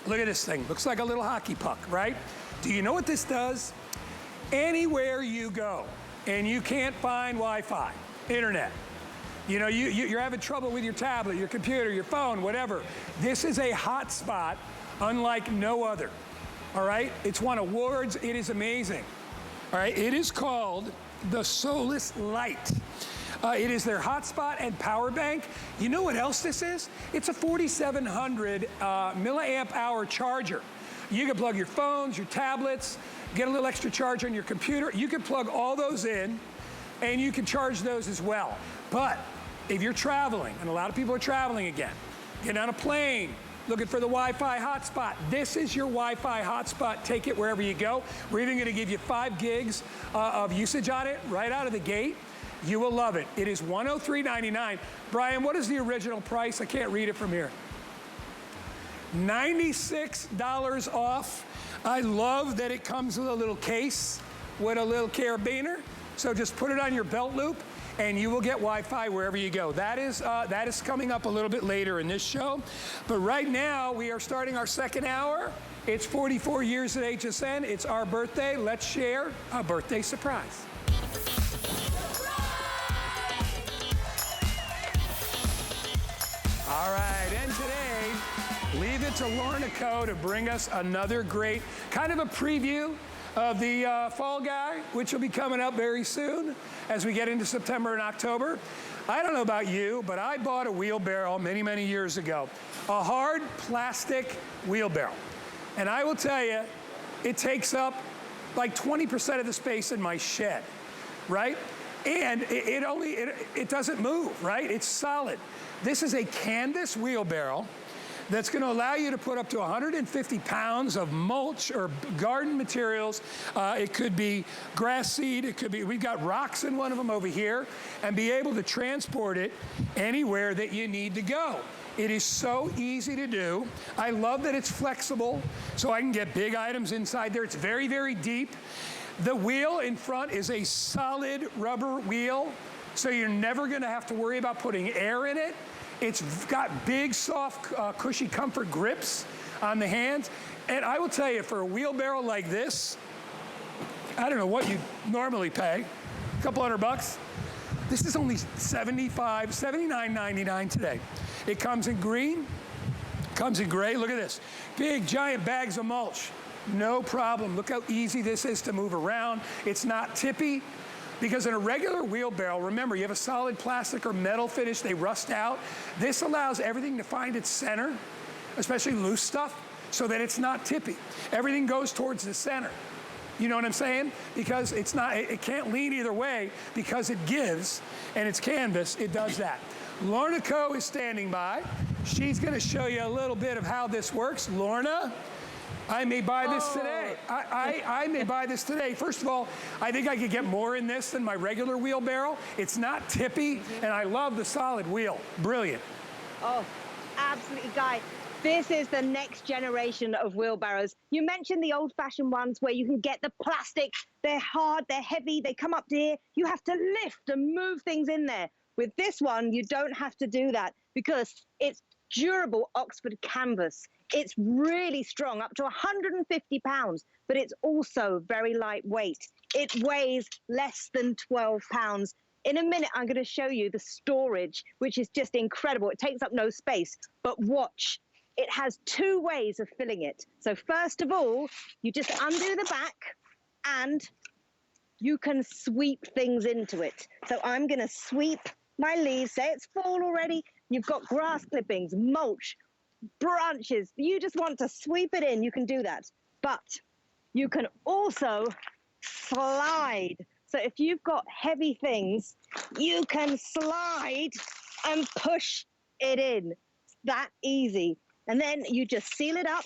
Look at this thing. Looks like a little hockey puck, right? Do you know what this does? Anywhere you go and you can't find Wi-Fi, internet, you know, you're having trouble with your tablet, your computer, your phone, whatever. This is a hotspot unlike no other, all right? It's won awards. It is amazing, all right? It is called the Solis Lite. It is their hotspot and power bank. You know what else this is? It's a 4,700 milliamp hour charger. You can plug your phones, your tablets, get a little extra charge on your computer. You can plug all those in and you can charge those as well. But if you're traveling, and a lot of people are traveling again, getting on a plane, looking for the Wi-Fi hotspot, this is your Wi-Fi hotspot. Take it wherever you go. We're even gonna give you 5 gigs of usage on it right out of the gate. You will love it. It is $103.99. Brian, what is the original price? I can't read it from here. $96 off. I love that it comes with a little case with a little carabiner. So just put it on your belt loop and you will get Wi-Fi wherever you go. That is coming up a little bit later in this show. But right now, we are starting our second hour. It's 44 years at HSN. It's our birthday. Let's share a birthday surprise. All right, and today, leave it to Lorna Co. to bring us another great, kind of a preview of the Fall Guy, which will be coming up very soon as we get into September and October. I don't know about you, but I bought a wheelbarrow many, many years ago. A hard plastic wheelbarrow. And I will tell you, it takes up like 20% of the space in my shed, right? And it doesn't move, right? It's solid. This is a canvas wheelbarrow that's gonna allow you to put up to 150 pounds of mulch or garden materials. It could be grass seed, it could be, we've got rocks in one of them over here, and be able to transport it anywhere that you need to go. It is so easy to do. I love that it's flexible, so I can get big items inside there. It's very, very deep. The wheel in front is a solid rubber wheel, so you're never gonna have to worry about putting air in it. It's got big, soft, cushy comfort grips on the hands. And I will tell you, for a wheelbarrow like this, I don't know what you normally pay, a couple $100. This is only $79.99 today. It comes in green, comes in gray. Look at this. Big, giant bags of mulch. No problem. Look how easy this is to move around. It's not tippy. Because in a regular wheelbarrow, remember, you have a solid plastic or metal finish, they rust out. This allows everything to find its center, especially loose stuff, so that it's not tippy. Everything goes towards the center. You know what I'm saying? Because it's not, it can't lean either way because it gives, and it's canvas, it does that. Lorna Co. is standing by. She's gonna show you a little bit of how this works. Lorna? I may buy this today. I may buy this today. First of all, I think I could get more in this than my regular wheelbarrow. It's not tippy, and I love the solid wheel. Brilliant. Oh, absolutely, Guy. This is the next generation of wheelbarrows. You mentioned the old-fashioned ones where you can get the plastic. They're hard, they're heavy, they come up to here. You have to lift and move things in there. With this one, you don't have to do that because it's durable Oxford canvas. It's really strong, up to 150 pounds, but it's also very lightweight. It weighs less than 12 pounds. In a minute, I'm going to show you the storage, which is just incredible. It takes up no space, but watch. It has 2 ways of filling it. So first of all, you just undo the back and you can sweep things into it. So I'm going to sweep my leaves. Say it's fall already. You've got grass clippings, mulch, branches. You just want to sweep it in, you can do that. But you can also slide. So if you've got heavy things, you can slide and push it in. It's that easy. And then you just seal it up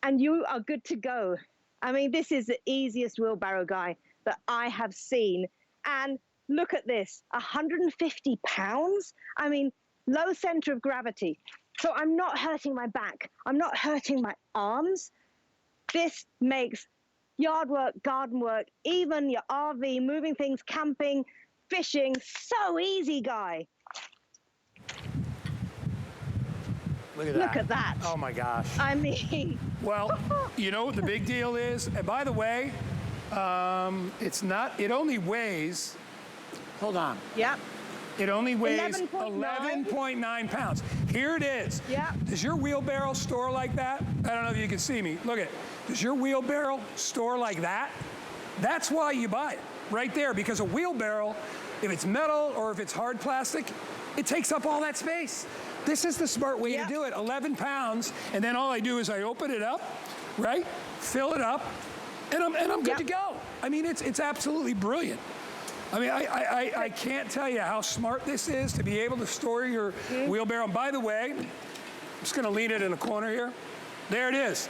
and you are good to go. I mean, this is the easiest wheelbarrow, Guy, that I have seen. And look at this, 150 pounds? I mean, low center of gravity. So I'm not hurting my back. I'm not hurting my arms. This makes yard work, garden work, even your RV, moving things, camping, fishing, so easy, Guy. Look at that. Look at that. Oh my gosh. I mean. Well, you know what the big deal is? And by the way, it only weighs, hold on. Yep. It only weighs 11.9 11.9 pounds. Here it is. Yeah. Does your wheelbarrow store like that? I don't know if you can see me. Look at it. Does your wheelbarrow store like that? That's why you buy it, right there, because a wheelbarrow, if it's metal or if it's hard plastic, it takes up all that space. This is the smart way to do it. 11 pounds, and then all I do is I open it up, right? Fill it up, and I'm good to go. I mean, it's absolutely brilliant. I mean, I can't tell you how smart this is to be able to store your wheelbarrow. And by the way, I'm just gonna lean it in a corner here. There it is.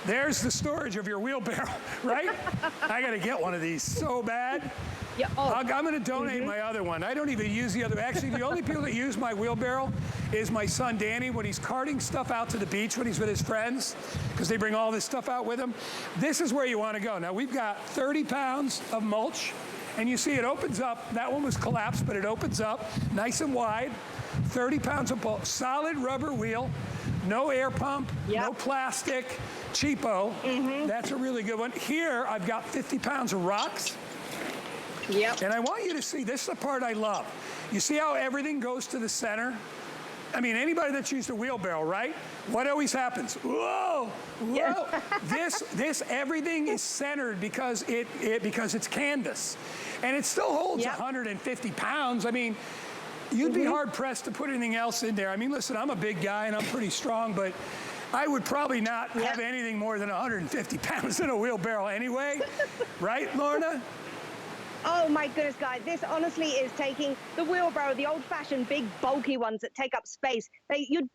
There's the storage of your wheelbarrow, right? I gotta get one of these so bad. Yeah. Oh. I'm gonna donate my other one. I don't even use the other. Actually, the only people that use my wheelbarrow is my son Danny when he's carting stuff out to the beach when he's with his friends, because they bring all this stuff out with them. This is where you wanna go. Now we've got 30 pounds of mulch. And you see it opens up. That one was collapsed, but it opens up nice and wide. 30 pounds of bulk, solid rubber wheel, no air pump, no plastic, cheapo. That's a really good one. Here, I've got 50 pounds of rocks. Yep. And I want you to see, this is the part I love. You see how everything goes to the center? I mean, anybody that's used a wheelbarrow, right? What always happens? Whoa, whoa. Yeah. This everything is centered because it's canvas. And it still holds 150 pounds. I mean, you'd be hard pressed to put anything else in there. I mean, listen, I'm a big guy and I'm pretty strong, but I would probably not have anything more than 150 pounds in a wheelbarrow anyway. Right, Lorna? Oh my goodness, guys, this honestly is taking the wheelbarrow, the old-fashioned big bulky ones that take up space.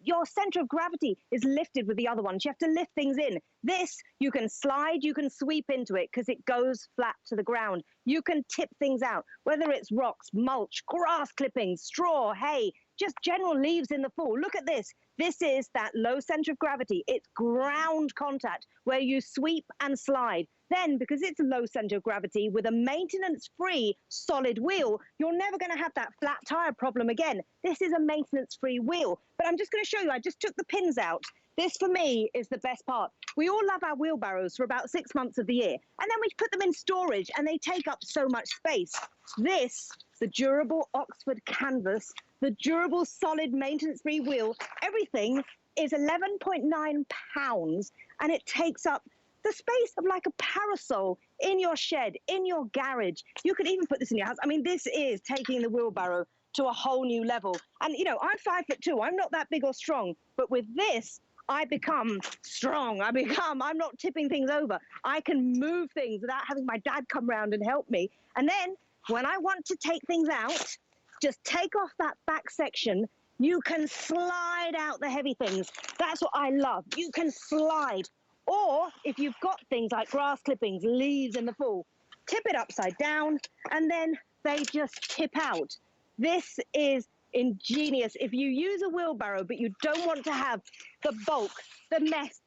Your center of gravity is lifted with the other ones. You have to lift things in. This, you can slide, you can sweep into it because it goes flat to the ground. You can tip things out, whether it's rocks, mulch, grass clippings, straw, hay, just general leaves in the fall. Look at this. This is that low center of gravity. It's ground contact where you sweep and slide. Then, because it's a low center of gravity with a maintenance-free solid wheel, you're never going to have that flat tire problem again. This is a maintenance-free wheel. But I'm just going to show you, I just took the pins out. This, for me, is the best part. We all love our wheelbarrows for about 6 months of the year. And then we put them in storage, and they take up so much space. This, the durable Oxford canvas, the durable solid maintenance-free wheel, everything is 11.9 pounds, and it takes up the space of like a parasol in your shed, in your garage. You could even put this in your house. I mean, this is taking the wheelbarrow to a whole new level. And, you know, I'm 5'2". I'm not that big or strong. But with this, I become strong. I'm not tipping things over. I can move things without having my dad come round and help me. And then when I want to take things out, just take off that back section. You can slide out the heavy things. That's what I love. You can slide. Or if you've got things like grass clippings, leaves in the fall, tip it upside down, and then they just tip out. This is ingenious. If you use a wheelbarrow, but you don't want to have the bulk, the mess,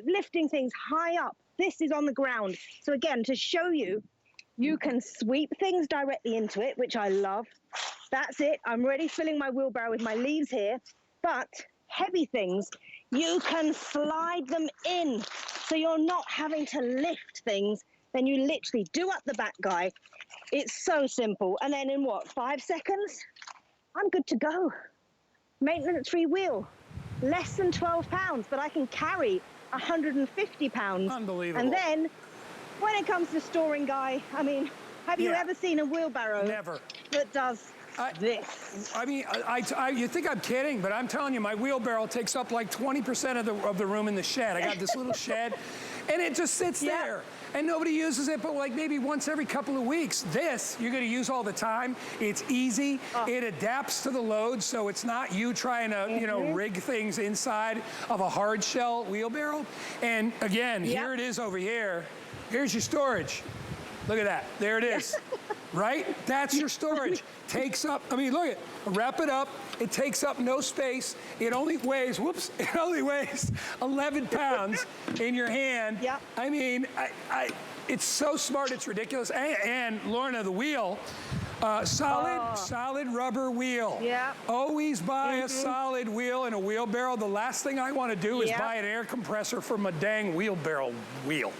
lifting things high up, this is on the ground. So again, to show you, you can sweep things directly into it, which I love. That's it. I'm already filling my wheelbarrow with my leaves here, but heavy things, you can slide them in. So you're not having to lift things. Then you literally do up the back guy. It's so simple. And then in what, 5 seconds? I'm good to go. Maintenance-free wheel. Less than 12 pounds, but I can carry 150 pounds. Unbelievable. And then when it comes to storing, Guy, I mean, have you ever seen a wheelbarrow that does this? I mean, you think I'm kidding, but I'm telling you, my wheelbarrow takes up like 20% of the room in the shed. I got this little shed, and it just sits there. And nobody uses it but like maybe once every couple of weeks. This, you're gonna use all the time. It's easy, it adapts to the load, so it's not you trying to, you know, rig things inside of a hard shell wheelbarrow. And again, here it is over here. Here's your storage. Look at that, there it is. Right? That's your storage. Takes up, I mean, look at it. Wrap it up. It takes up no space. It only weighs, it only weighs 11 pounds in your hand. I mean, it's so smart, it's ridiculous. And Lorna, the wheel, Solid rubber wheel. Yeah. Always buy a solid wheel in a wheelbarrow. The last thing I want to do is Yep. buy an air compressor from a dang wheelbarrow wheel.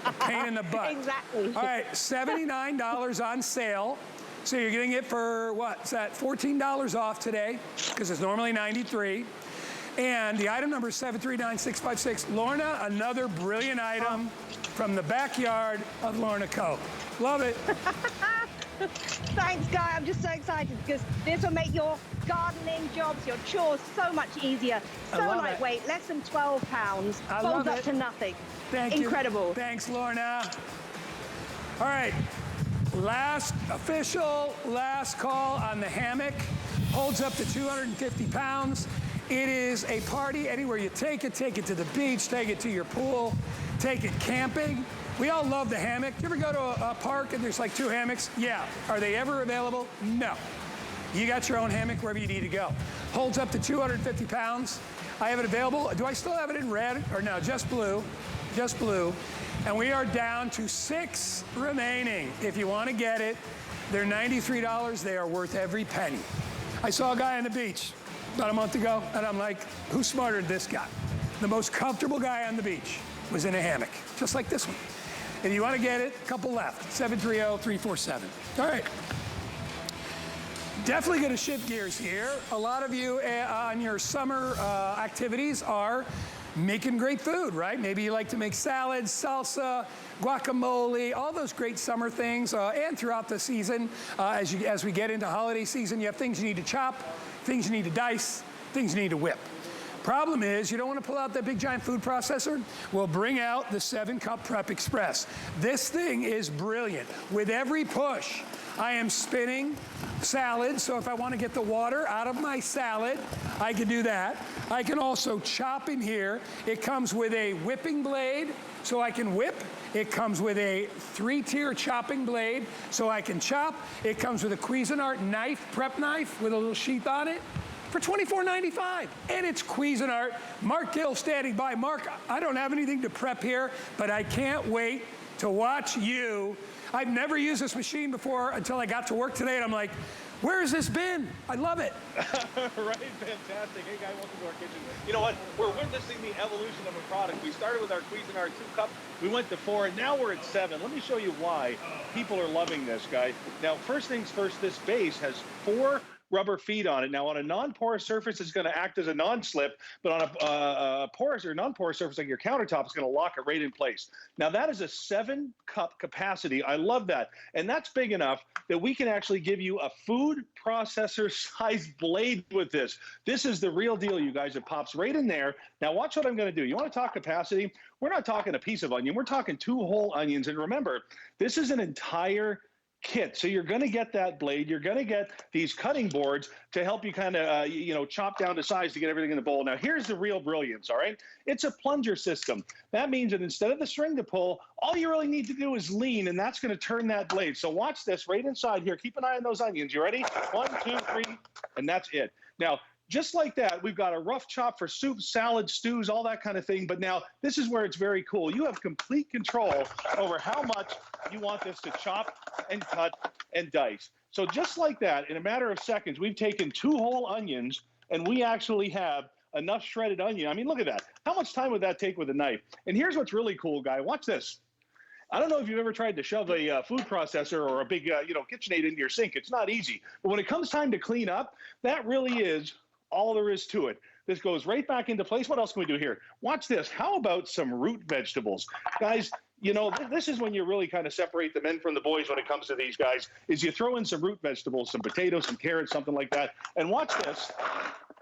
A pain in the butt. Exactly. All right, $79 on sale. So you're getting it for, what's that, $14 off today, because it's normally $93. And the item number is 739656. Lorna, another brilliant item from the backyard of Lorna Co. Love it. Thanks, Guy. I'm just so excited because this will make your gardening jobs, your chores so much easier. So lightweight, less than 12 pounds, folds up to nothing. Thank you. Incredible. Thanks, Lorna. All right, last call on the Hammock. Holds up to 250 pounds. It is a party anywhere you take it to the beach, take it to your pool, take it camping. We all love the hammock. You ever go to a park and there's like 2 hammocks? Yeah. Are they ever available? No. You got your own hammock wherever you need to go. Holds up to 250 pounds. I have it available. Do I still have it in red? Or no, just blue. Just blue. And we are down to 6 remaining. If you want to get it, they're $93. They are worth every penny. I saw a guy on the beach about a month ago, and I'm like, who's smarter than this guy? The most comfortable guy on the beach was in a hammock, just like this one. If you want to get it, a couple left, 730-347. All right. Definitely going to shift gears here. A lot of you on your summer activities are making great food, right? Maybe you like to make salads, salsa, guacamole, all those great summer things, and throughout the season, as we get into holiday season, you have things you need to chop, things you need to dice, things you need to whip. Problem is, you don't want to pull out that big giant food processor? Well, bring out the 7-Cup Prep Express. This thing is brilliant. With every push, I am spinning salad, so if I want to get the water out of my salad, I can do that. I can also chop in here. It comes with a whipping blade, so I can whip. It comes with a 3-tier chopping blade, so I can chop. It comes with a Cuisinart knife, prep knife, with a little sheath on it, for $24.95. And it's Cuisinart. Mark Gill standing by. Mark, I don't have anything to prep here, but I can't wait to watch you. I've never used this machine before until I got to work today, and I'm like, where has this been? I love it. Right, fantastic. Hey, guy, welcome to our kitchen. You know what? We're witnessing the evolution of a product. We started with our Cuisinart 2-cup. We went to 4, and now we're at 7. Let me show you why people are loving this, guy. Now, first things first, this base has 4 rubber feet on it. Now, on a non-porous surface, it's going to act as a non-slip, but on a porous or non-porous surface like your countertop, it's going to lock it right in place. Now, that is a 7-cup capacity. I love that. And that's big enough that we can actually give you a food processor-sized blade with this. This is the real deal, you guys. It pops right in there. Now, watch what I'm going to do. You want to talk capacity? We're not talking a piece of onion. We're talking 2 whole onions. And remember, this is an entire kit. So you're going to get that blade. You're going to get these cutting boards to help you kind of, chop down to size to get everything in the bowl. Now, here's the real brilliance, all right? It's a plunger system. That means that instead of the string to pull, all you really need to do is lean, and that's going to turn that blade. So watch this right inside here. Keep an eye on those onions. You ready? 1, 2, 3, and that's it. Now, just like that, we've got a rough chop for soups, salads, stews, all that kind of thing. But now this is where it's very cool. You have complete control over how much you want this to chop and cut and dice. So just like that, in a matter of seconds, we've taken 2 whole onions and we actually have enough shredded onion. I mean, look at that. How much time would that take with a knife? And here's what's really cool, guy. Watch this. I don't know if you've ever tried to shove a food processor or a big, KitchenAid into your sink. It's not easy. But when it comes time to clean up, that really is all there is to it. This goes right back into place. What else can we do here? Watch this. How about some root vegetables? Guys, this is when you really kind of separate the men from the boys when it comes to these guys, is you throw in some root vegetables, some potatoes, some carrots, something like that. And watch this.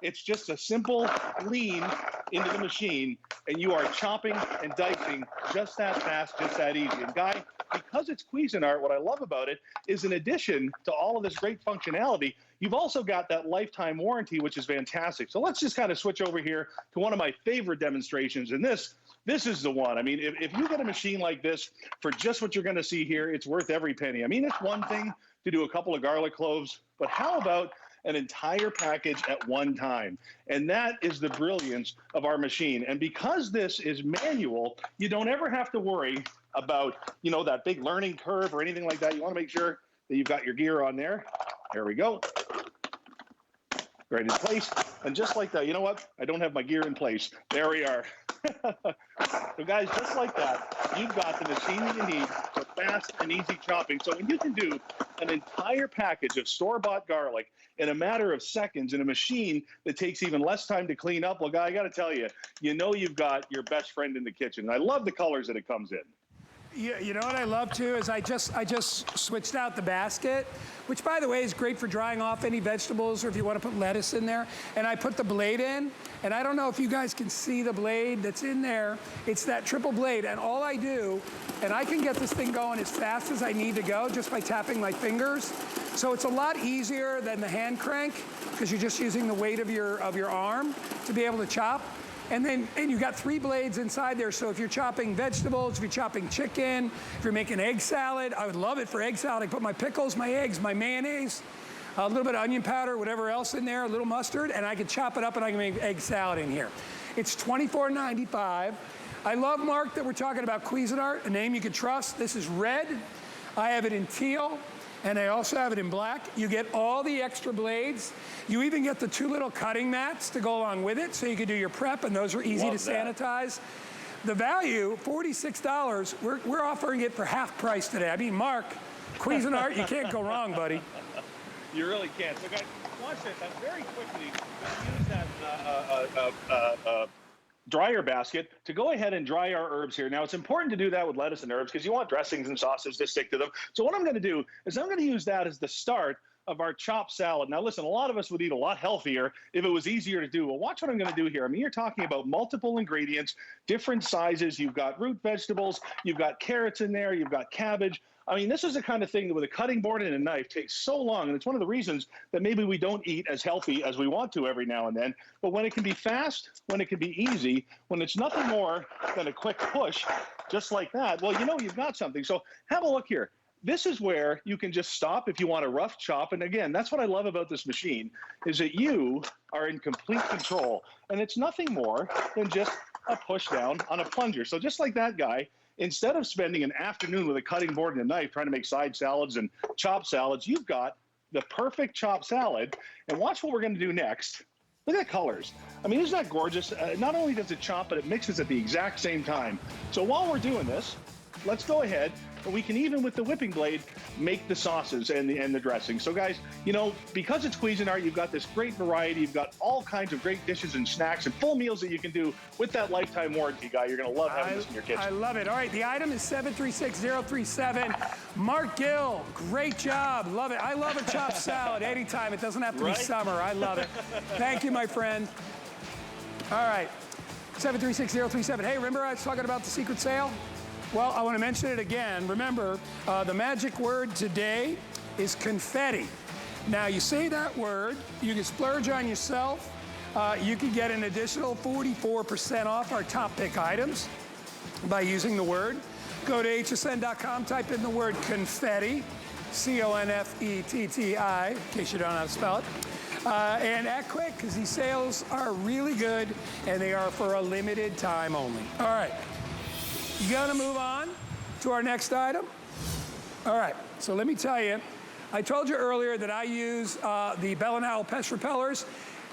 It's just a simple lean into the machine, and you are chopping and dicing just that fast, just that easy. And guy, because it's Cuisinart, what I love about it is in addition to all of this great functionality, you've also got that lifetime warranty, which is fantastic. So let's just kind of switch over here to one of my favorite demonstrations. And this is the one. I mean, if you get a machine like this for just what you're going to see here, it's worth every penny. I mean, it's one thing to do a couple of garlic cloves, but how about an entire package at one time? And that is the brilliance of our machine. And because this is manual, you don't ever have to worry about, that big learning curve or anything like that. You want to make sure that you've got your gear on there. There we go. Right in place. And just like that, you know what? I don't have my gear in place. There we are. So guys, just like that, you've got the machine that you need for fast and easy chopping. So when you can do an entire package of store-bought garlic in a matter of seconds in a machine that takes even less time to clean up, well, guy, I got to tell you, you know you've got your best friend in the kitchen. I love the colors that it comes in. You know what I love too is I just switched out the basket, which by the way is great for drying off any vegetables or if you want to put lettuce in there. And I put the blade in, and I don't know if you guys can see the blade that's in there. It's that triple blade, and all I do, and I can get this thing going as fast as I need to go just by tapping my fingers. So it's a lot easier than the hand crank because you're just using the weight of your arm to be able to chop. And you've got 3 blades inside there, so if you're chopping vegetables, if you're chopping chicken, if you're making egg salad, I would love it for egg salad. I put my pickles, my eggs, my mayonnaise, a little bit of onion powder, whatever else in there, a little mustard, and I can chop it up and I can make egg salad in here. It's $24.95. I love, Mark, that we're talking about Cuisinart, a name you can trust. This is red. I have it in teal. And I also have it in black. You get all the extra blades. You even get the 2 little cutting mats to go along with it, so you can do your prep, and those are easy to sanitize. The value, $46, we're offering it for half price today. I mean, Mark, Cuisinart, you can't go wrong, buddy. You really can't. So guys, watch this. I'm very quickly going to use that dryer basket to go ahead and dry our herbs here. Now, it's important to do that with lettuce and herbs because you want dressings and sauces to stick to them. So what I'm going to do is I'm going to use that as the start of our chopped salad. Now, listen, a lot of us would eat a lot healthier if it was easier to do. Well, watch what I'm going to do here. I mean, you're talking about multiple ingredients, different sizes. You've got root vegetables. You've got carrots in there. You've got cabbage. I mean, this is the kind of thing that with a cutting board and a knife takes so long, and it's one of the reasons that maybe we don't eat as healthy as we want to every now and then. But when it can be fast, when it can be easy, when it's nothing more than a quick push, just like that, well, you know you've got something. So have a look here. This is where you can just stop if you want a rough chop. And again, that's what I love about this machine, is that you are in complete control. And it's nothing more than just a push down on a plunger. So just like that guy, instead of spending an afternoon with a cutting board and a knife trying to make side salads and chop salads, you've got the perfect chopped salad. And watch what we're going to do next. Look at the colors. I mean, isn't that gorgeous? Not only does it chop, but it mixes at the exact same time. So while we're doing this, let's go ahead, and we can even with the whipping blade make the sauces and the dressing. So guys, you know, because it's Cuisinart, you've got this great variety. You've got all kinds of great dishes and snacks and full meals that you can do with that lifetime warranty, guy. You're going to love having this in your kitchen. I love it. All right, the item is 736037. Mark Gill, great job. Love it. I love a chopped salad anytime. It doesn't have to be summer. I love it. Thank you, my friend. All right, 736037. Hey, remember I was talking about the secret sale? Well, I want to mention it again. Remember, the magic word today is confetti. Now, you say that word, you can splurge on yourself. You can get an additional 44% off our top pick items by using the word. Go to hsn.com, type in the word confetti, C-O-N-F-E-T-T-I, in case you don't know how to spell it. And act quick, because these sales are really good, and they are for a limited time only. All right. You gotta move on to our next item. All right, so let me tell you, I told you earlier that I use the Bell & Howell pest repellers,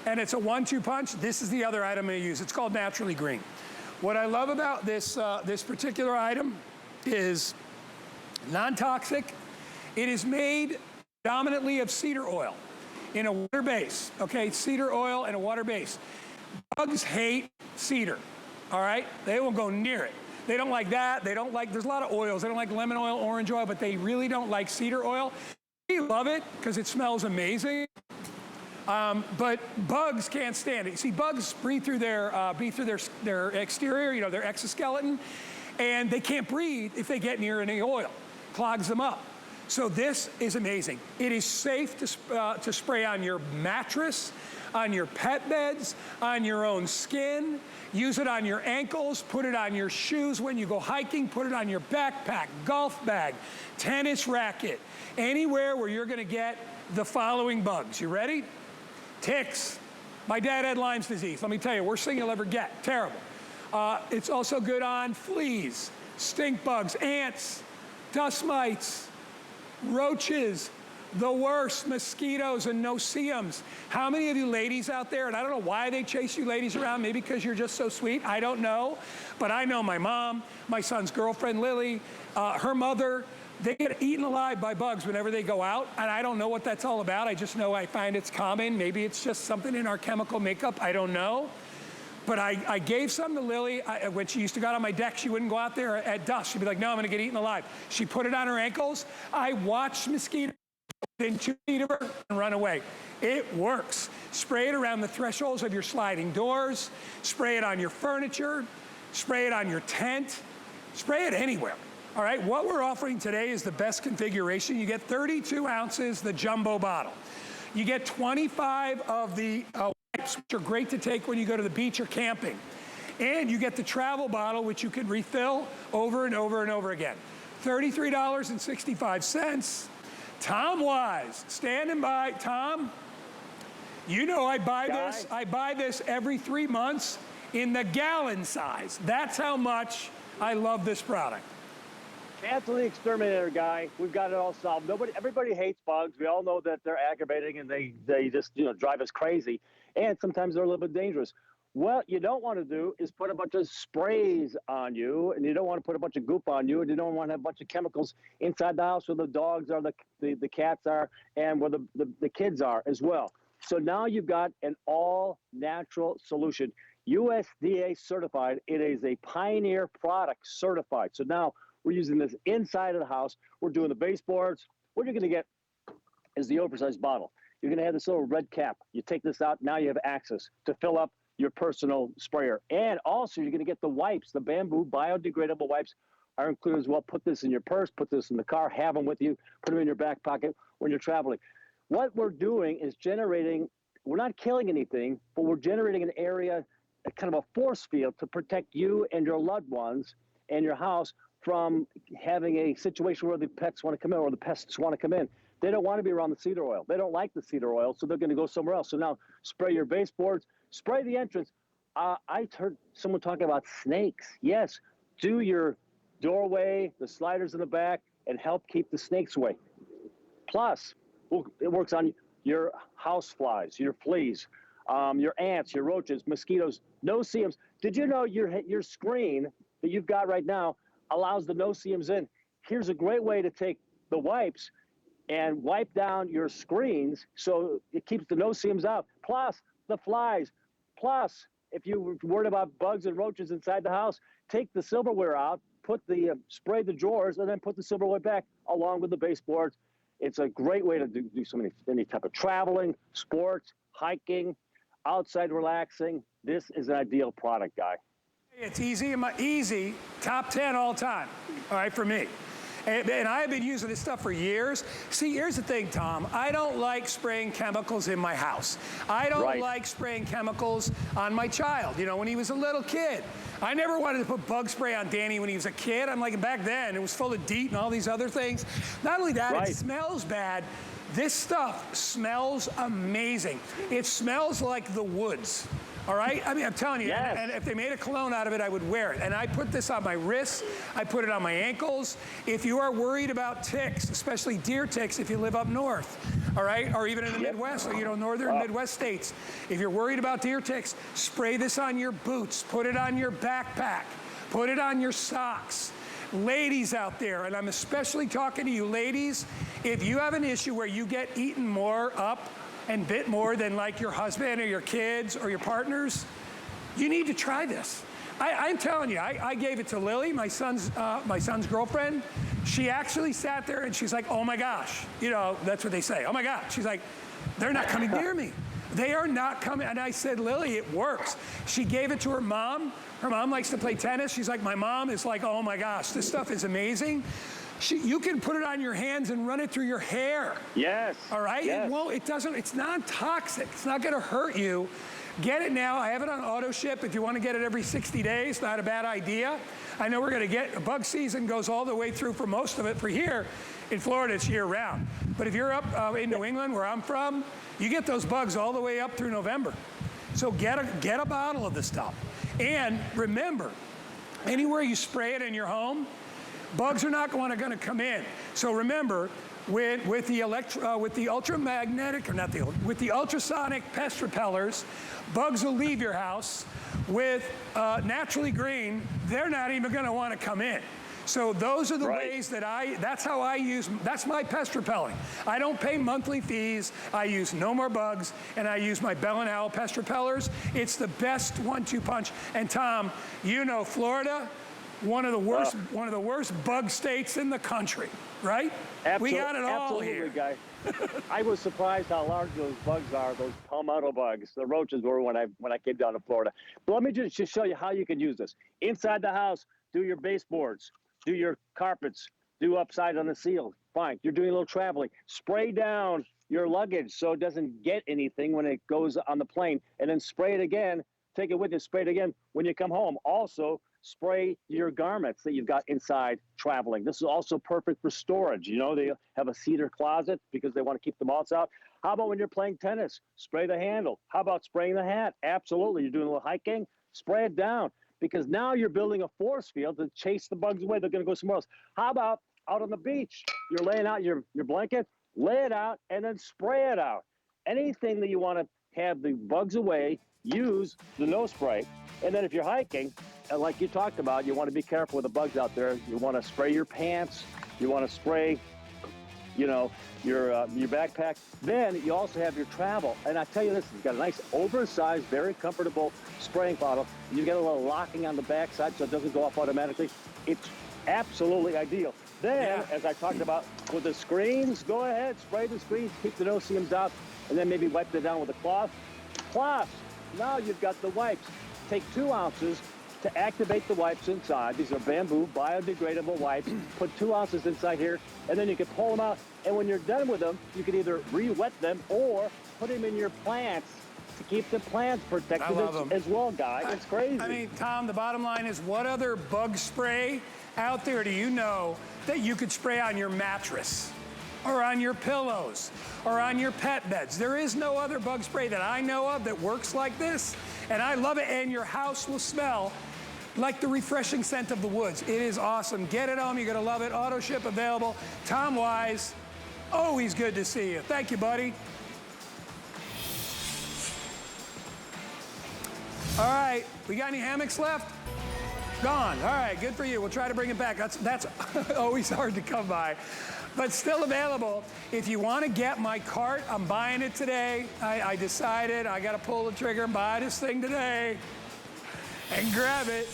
and it's a 1-2 punch. This is the other item I use. It's called Naturally Green. What I love about this, this particular item is non-toxic. It is made predominantly of cedar oil in a water base, okay? Cedar oil and a water base. Bugs hate cedar, all right? They won't go near it. They don't like that. They don't like, there's a lot of oils. They don't like lemon oil, orange oil, but they really don't like cedar oil. We love it because it smells amazing. But bugs can't stand it. You see, bugs breathe through their exterior, you know, their exoskeleton, and they can't breathe if they get near any oil. Clogs them up. So this is amazing. It is safe to spray on your mattress, on your pet beds, on your own skin. Use it on your ankles, put it on your shoes when you go hiking, put it on your backpack, golf bag, tennis racket, anywhere where you're gonna get the following bugs. You ready? Ticks. My dad had Lyme's disease. Let me tell you, worst thing you'll ever get. Terrible. It's also good on fleas, stink bugs, ants, dust mites, roaches, the worst, mosquitoes and no-see-ums. How many of you ladies out there, and I don't know why they chase you ladies around, maybe because you're just so sweet, I don't know, but I know my mom, my son's girlfriend, Lily, her mother, they get eaten alive by bugs whenever they go out, and I don't know what that's all about. I just know I find it's common. Maybe it's just something in our chemical makeup, I don't know. But I gave some to Lily. When she used to go out on my deck, she wouldn't go out there at dusk. She'd be like, no, I'm gonna get eaten alive. She put it on her ankles. I watched mosquitoes within 2 feet of her and run away. It works. Spray it around the thresholds of your sliding doors. Spray it on your furniture. Spray it on your tent. Spray it anywhere. All right, what we're offering today is the best configuration. You get 32 ounces, the jumbo bottle. You get 25 of the wipes, which are great to take when you go to the beach or camping. And you get the travel bottle, which you can refill over and over and over again. $33.65. Tom Wise, standing by. Tom, you know I buy this. I buy this every 3 months in the gallon size. That's how much I love this product. Cancel the exterminator, guy. We've got it all solved. Everybody hates bugs. We all know that they're aggravating and they just drive us crazy. And sometimes they're a little bit dangerous. What you don't want to do is put a bunch of sprays on you, and you don't want to put a bunch of goop on you, and you don't want to have a bunch of chemicals inside the house where the dogs are, the cats are, and where the kids are as well. So now you've got an all-natural solution. USDA certified. It is a Pioneer product certified. So now we're using this inside of the house. We're doing the baseboards. What you're going to get is the oversized bottle. You're going to have this little red cap. You take this out. Now you have access to fill up your personal sprayer. And also you're going to get the wipes. The bamboo biodegradable wipes are included as well. Put this in your purse. Put this in the car. Have them with you. Put them in your back pocket when you're traveling. What we're doing is generating, we're not killing anything, but we're generating an area, kind of a force field to protect you and your loved ones and your house from having a situation where the pets want to come in or the pests want to come in. They don't want to be around the cedar oil. They don't like the cedar oil, so they're going to go somewhere else. So now spray your baseboards, spray the entrance. I heard someone talking about snakes. Yes, do your doorway, the sliders in the back, and help keep the snakes away. Plus, it works on your house flies, your fleas, your ants, your roaches, mosquitoes, no-see-ums. Did you know your screen that you've got right now allows the no-see-ums in? Here's a great way to take the wipes and wipe down your screens so it keeps the no-see-ums out. Plus, the flies. Plus, if you're worried about bugs and roaches inside the house, take the silverware out, spray the drawers, and then put the silverware back along with the baseboards. It's a great way to do any type of traveling, sports, hiking, outside relaxing. This is an ideal product, guy. It's easy, top 10 all time, all right, for me. And I've been using this stuff for years. See, here's the thing, Tom. I don't like spraying chemicals in my house. I don't like spraying chemicals on my child. You know, when he was a little kid, I never wanted to put bug spray on Danny when he was a kid. I'm like, back then, it was full of DEET and all these other things. Not only that, it smells bad. This stuff smells amazing. It smells like the woods. All right? I mean, I'm telling you, and if they made a cologne out of it, I would wear it. And I put this on my wrists. I put it on my ankles. If you are worried about ticks, especially deer ticks if you live up north, all right, or even in the Midwest, or, northern Midwest states, if you're worried about deer ticks, spray this on your boots. Put it on your backpack. Put it on your socks. Ladies out there, and I'm especially talking to you ladies, if you have an issue where you get eaten more up and bit more than like your husband or your kids or your partners, you need to try this. I'm telling you, I gave it to Lily, my son's girlfriend. She actually sat there and she's like, oh my gosh. That's what they say. Oh my God. She's like, they're not coming near me. They are not coming. And I said, Lily, it works. She gave it to her mom. Her mom likes to play tennis. She's like, my mom is like, oh my gosh, this stuff is amazing. You can put it on your hands and run it through your hair. Yes. All right? Yes. It's non-toxic. It's not gonna hurt you. Get it now. I have it on auto ship. If you want to get it every 60 days, not a bad idea. I know we're gonna bug season goes all the way through for most of it. For here in Florida, it's year round. But if you're up in New England, where I'm from, you get those bugs all the way up through November. So get a bottle of this stuff. And remember, anywhere you spray it in your home, bugs are not going to come in. So remember, with the ultramagnetic, or not the, with the ultrasonic pest repellers. Bugs will leave your house. With naturally green, they're not even going to want to come in. So those are the ways that that's how I use, that's my pest repelling. I don't pay monthly fees. I use No More Bugs, and I use my Bell & Howell pest repellers. It's the best 1-2 punch. And Tom, you know Florida, one of the worst bug states in the country, right? We got it all here. Absolutely, guy. I was surprised how large those bugs are, those palmetto bugs. The roaches were when I came down to Florida. But let me just show you how you can use this. Inside the house, do your baseboards, do your carpets, do upside on the seal. Fine. You're doing a little traveling. Spray down your luggage so it doesn't get anything when it goes on the plane. And then spray it again. Take it with you, spray it again when you come home. Also, spray your garments that you've got inside traveling. This is also perfect for storage. You know, they have a cedar closet because they want to keep the moths out. How about when you're playing tennis? Spray the handle. How about spraying the hat? Absolutely. You're doing a little hiking? Spray it down, because now you're building a force field to chase the bugs away. They're going to go somewhere else. How about out on the beach? You're laying out your blanket, lay it out, and then spray it out. Anything that you want to have the bugs away, use the nose spray. And then if you're hiking, like you talked about, you want to be careful with the bugs out there. You want to spray your pants. You want to spray, you know, your backpack. Then you also have your travel. And I tell you this, it's got a nice oversized, very comfortable spraying bottle. You get a little locking on the backside so it doesn't go off automatically. It's absolutely ideal. Then, as I talked about with the screens, go ahead, spray the screens, keep the no-seams out, and then maybe wipe it down with a cloth. Cloth. Now you've got the wipes. Take 2 ounces to activate the wipes inside. These are bamboo, biodegradable wipes. Put 2 ounces inside here, and then you can pull them out. And when you're done with them, you can either re-wet them or put them in your plants to keep the plants protected as well, guy. It's crazy. I mean, Tom, the bottom line is, what other bug spray out there do you know that you could spray on your mattress, or on your pillows, or on your pet beds? There is no other bug spray that I know of that works like this, and I love it. And your house will smell like the refreshing scent of the woods. It is awesome. Get it home. You're going to love it. Auto ship available. Tom Wise, always good to see you. Thank you, buddy. All right, we got any hammocks left? Gone. All right, good for you. We'll try to bring it back. That's always hard to come by, but still available. If you want to get my cart, I'm buying it today. I decided I got to pull the trigger and buy this thing today and grab it.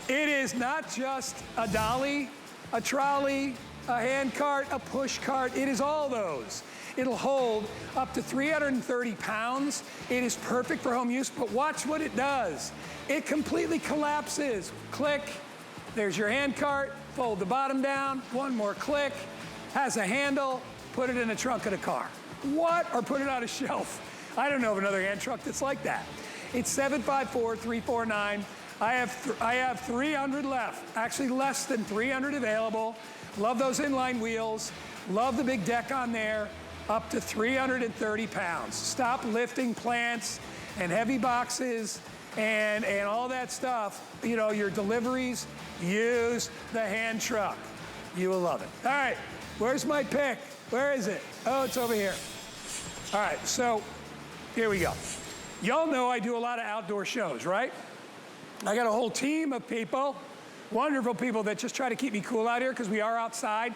It is not just a dolly, a trolley, a hand cart, a push cart. It is all those. It'll hold up to 330 pounds. It is perfect for home use, but watch what it does. It completely collapses. Click. There's your hand cart. Fold the bottom down. One more click. Has a handle. Put it in the trunk of the car. What? Or put it on a shelf. I don't know of another hand truck that's like that. It's 754-349. I have 300 left. Actually, less than 300 available. Love those inline wheels. Love the big deck on there. Up to 330 pounds. Stop lifting plants and heavy boxes and all that stuff. You know, your deliveries, use the hand truck. You will love it. All right, where's my pick? Where is it? Oh, it's over here. All right, so here we go. Y'all know I do a lot of outdoor shows, right? I got a whole team of people, wonderful people that just try to keep me cool out here because we are outside.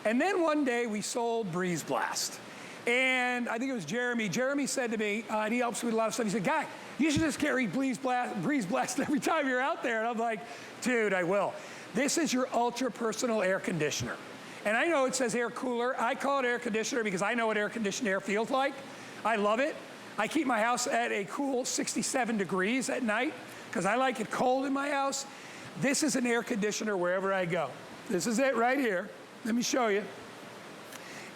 And then one day we sold Breeze Blast. And I think it was Jeremy. Jeremy said to me, and he helps me with a lot of stuff. He said, "Guy, you should just carry Breeze Blast every time you're out there." And I'm like, "Dude, I will." This is your ultra personal air conditioner. And I know it says air cooler. I call it air conditioner because I know what air conditioned air feels like. I love it. I keep my house at a cool 67 degrees at night because I like it cold in my house. This is an air conditioner wherever I go. This is it right here. Let me show you.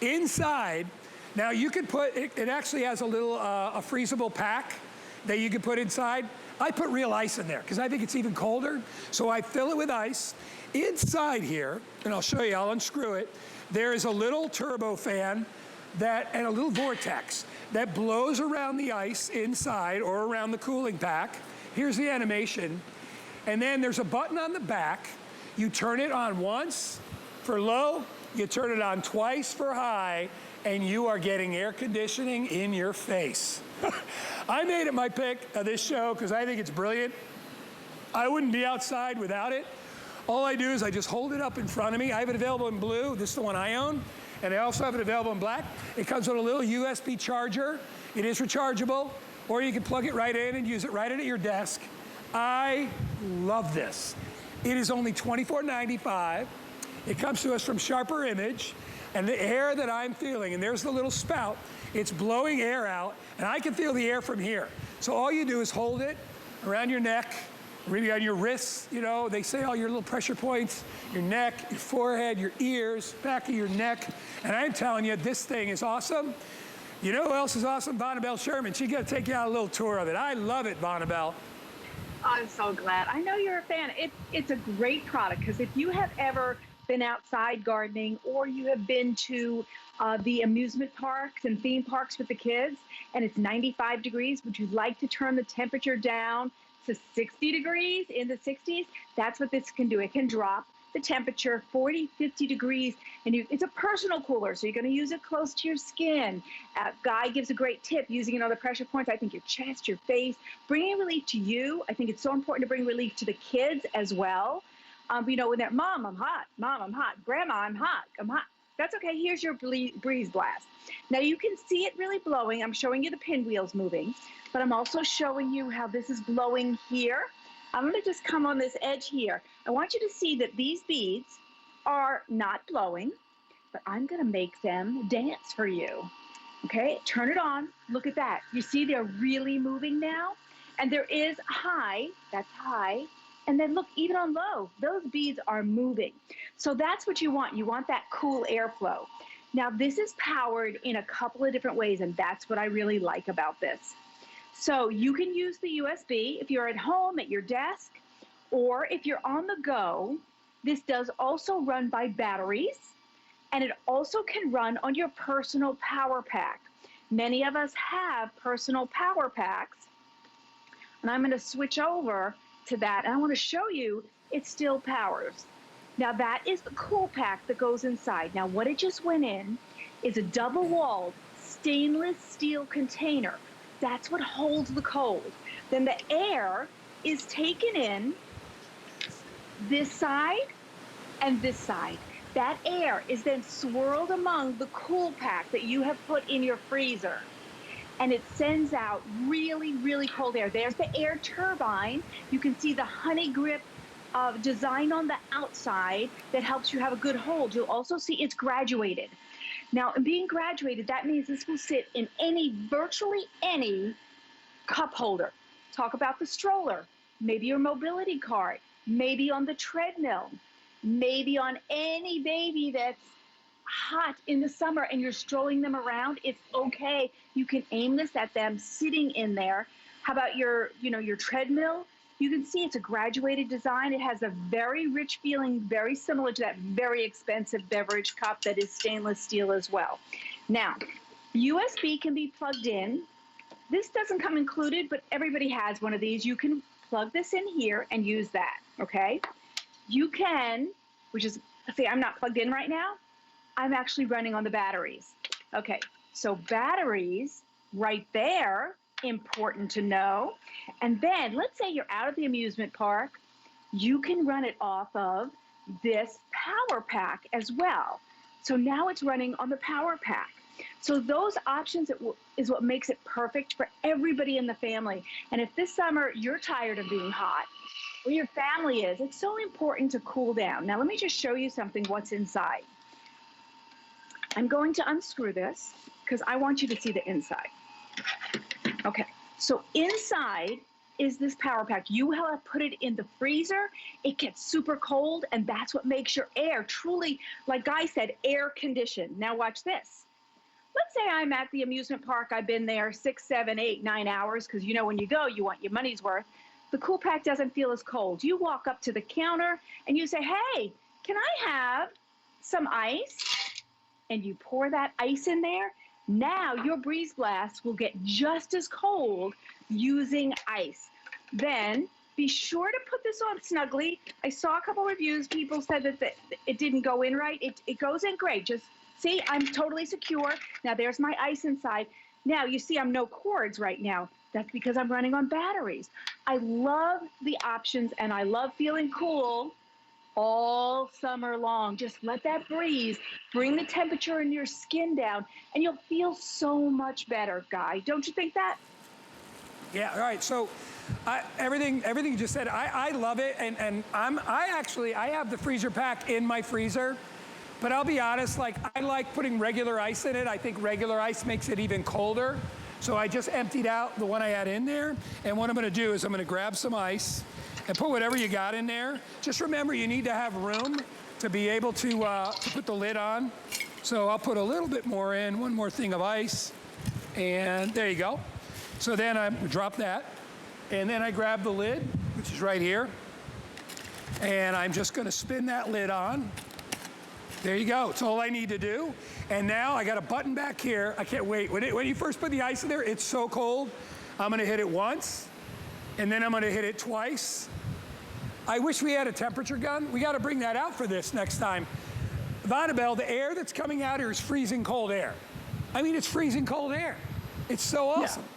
Inside, now you could put, it actually has a little, a freezable pack that you could put inside. I put real ice in there because I think it's even colder. So I fill it with ice. Inside here, and I'll show you, I'll unscrew it, there is a little turbo fan and a little vortex that blows around the ice inside or around the cooling pack. Here's the animation. And then there's a button on the back. You turn it on once for low, you turn it on twice for high, and you are getting air conditioning in your face. I made it my pick of this show because I think it's brilliant. I wouldn't be outside without it. All I do is I just hold it up in front of me. I have it available in blue. This is the one I own. And I also have it available in black. It comes with a little USB charger. It is rechargeable, or you can plug it right in and use it right in at your desk. I love this. It is only $24.95. It comes to us from Sharper Image, and the air that I'm feeling, and there's the little spout, it's blowing air out, and I can feel the air from here. So all you do is hold it around your neck, really on your wrists, you know, they say all your little pressure points, your neck, your forehead, your ears, back of your neck. And I'm telling you, this thing is awesome. You know who else is awesome? Bonnabelle Sherman. She got to take you on a little tour of it. I love it, Bonnabelle. I'm so glad. I know you're a fan. It's a great product because if you have ever been outside gardening or you have been to the amusement parks and theme parks with the kids and it's 95 degrees, would you like to turn the temperature down to 60 degrees in the 60s? That's what this can do. It can drop the temperature 40, 50 degrees, and it's a personal cooler, so you're going to use it close to your skin. Guy gives a great tip using it on the pressure points. I think your chest, your face, bringing relief to you. I think it's so important to bring relief to the kids as well. You know, when they're, Mom, I'm hot. Mom, I'm hot. Grandma, I'm hot. I'm hot. That's okay. Here's your breeze blast. Now you can see it really blowing. I'm showing you the pinwheels moving, but I'm also showing you how this is blowing here. I'm going to just come on this edge here. I want you to see that these beads are not blowing, but I'm going to make them dance for you. Okay, turn it on. Look at that. You see they're really moving now? And there is high. That's high. And then look, even on low, those beads are moving. So that's what you want. You want that cool airflow. Now, this is powered in a couple of different ways, and that's what I really like about this. So you can use the USB if you're at home at your desk, or if you're on the go. This does also run by batteries, and it also can run on your personal power pack. Many of us have personal power packs, and I'm going to switch over to that, and I want to show you it still powers. Now that is the cool pack that goes inside. Now what it just went in is a double-walled stainless steel container. That's what holds the cold. Then the air is taken in this side and this side. That air is then swirled among the cool pack that you have put in your freezer. And it sends out really, really cold air. There's the air turbine. You can see the honey grip design on the outside that helps you have a good hold. You'll also see it's graduated. Now, in being graduated, that means this will sit in virtually any cup holder. Talk about the stroller, maybe your mobility cart, maybe on the treadmill, maybe on any baby that's hot in the summer and you're strolling them around. It's okay. You can aim this at them sitting in there. How about your treadmill? You can see it's a graduated design. It has a very rich feeling, very similar to that very expensive beverage cup that is stainless steel as well. Now, USB can be plugged in. This doesn't come included, but everybody has one of these. You can plug this in here and use that, okay? You can, which is, see, I'm not plugged in right now. I'm actually running on the batteries. Okay, so batteries right there, important to know. And then let's say you're out at the amusement park, you can run it off of this power pack as well. So now it's running on the power pack. So those options is what makes it perfect for everybody in the family. And if this summer you're tired of being hot, or your family is, it's so important to cool down. Now let me just show you something what's inside. I'm going to unscrew this because I want you to see the inside. Okay, so inside is this power pack. You have put it in the freezer. It gets super cold, and that's what makes your air truly, like Guy said, air conditioned. Now watch this. Let's say I'm at the amusement park. I've been there 6, 7, 8, 9 hours because you know when you go, you want your money's worth. The cool pack doesn't feel as cold. You walk up to the counter and you say, hey, can I have some ice? And you pour that ice in there. Now your breeze blast will get just as cold using ice. Then Be sure to put this on snugly. I saw a couple reviews. People said that it didn't go in right. It goes in great. Just see, I'm totally secure. Now there's my ice inside. Now you see I'm no cords right now. That's because I'm running on batteries. I love the options and I love feeling cool all summer long. Just let that breeze bring the temperature in your skin down and you'll feel so much better, Guy. Don't you think that? Yeah, all right, so everything you just said, I love it, and I have the freezer pack in my freezer, but I'll be honest, like, I like putting regular ice in it. I think regular ice makes it even colder, so I just emptied out the one I had in there, and what I'm gonna do is I'm gonna grab some ice and put whatever you got in there. Just remember, you need to have room to be able to put the lid on, so I'll put a little bit more in, one more thing of ice, and there you go. So then I drop that, and then I grab the lid, which is right here, and I'm just gonna spin that lid on. There you go, it's all I need to do. And now I got a button back here. I can't wait. When you first put the ice in there, it's so cold. I'm gonna hit it once, and then I'm gonna hit it twice. I wish we had a temperature gun. We gotta bring that out for this next time. Vonabelle, the air that's coming out here is freezing cold air. I mean, it's freezing cold air. It's so awesome. Yeah.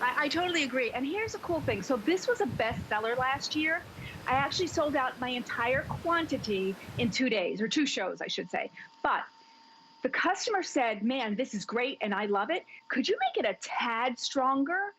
I totally agree. And here's a cool thing. So this was a bestseller last year. I actually sold out my entire quantity in 2 days, or 2 shows, I should say. But the customer said, man, this is great and I love it. Could you make it a tad stronger?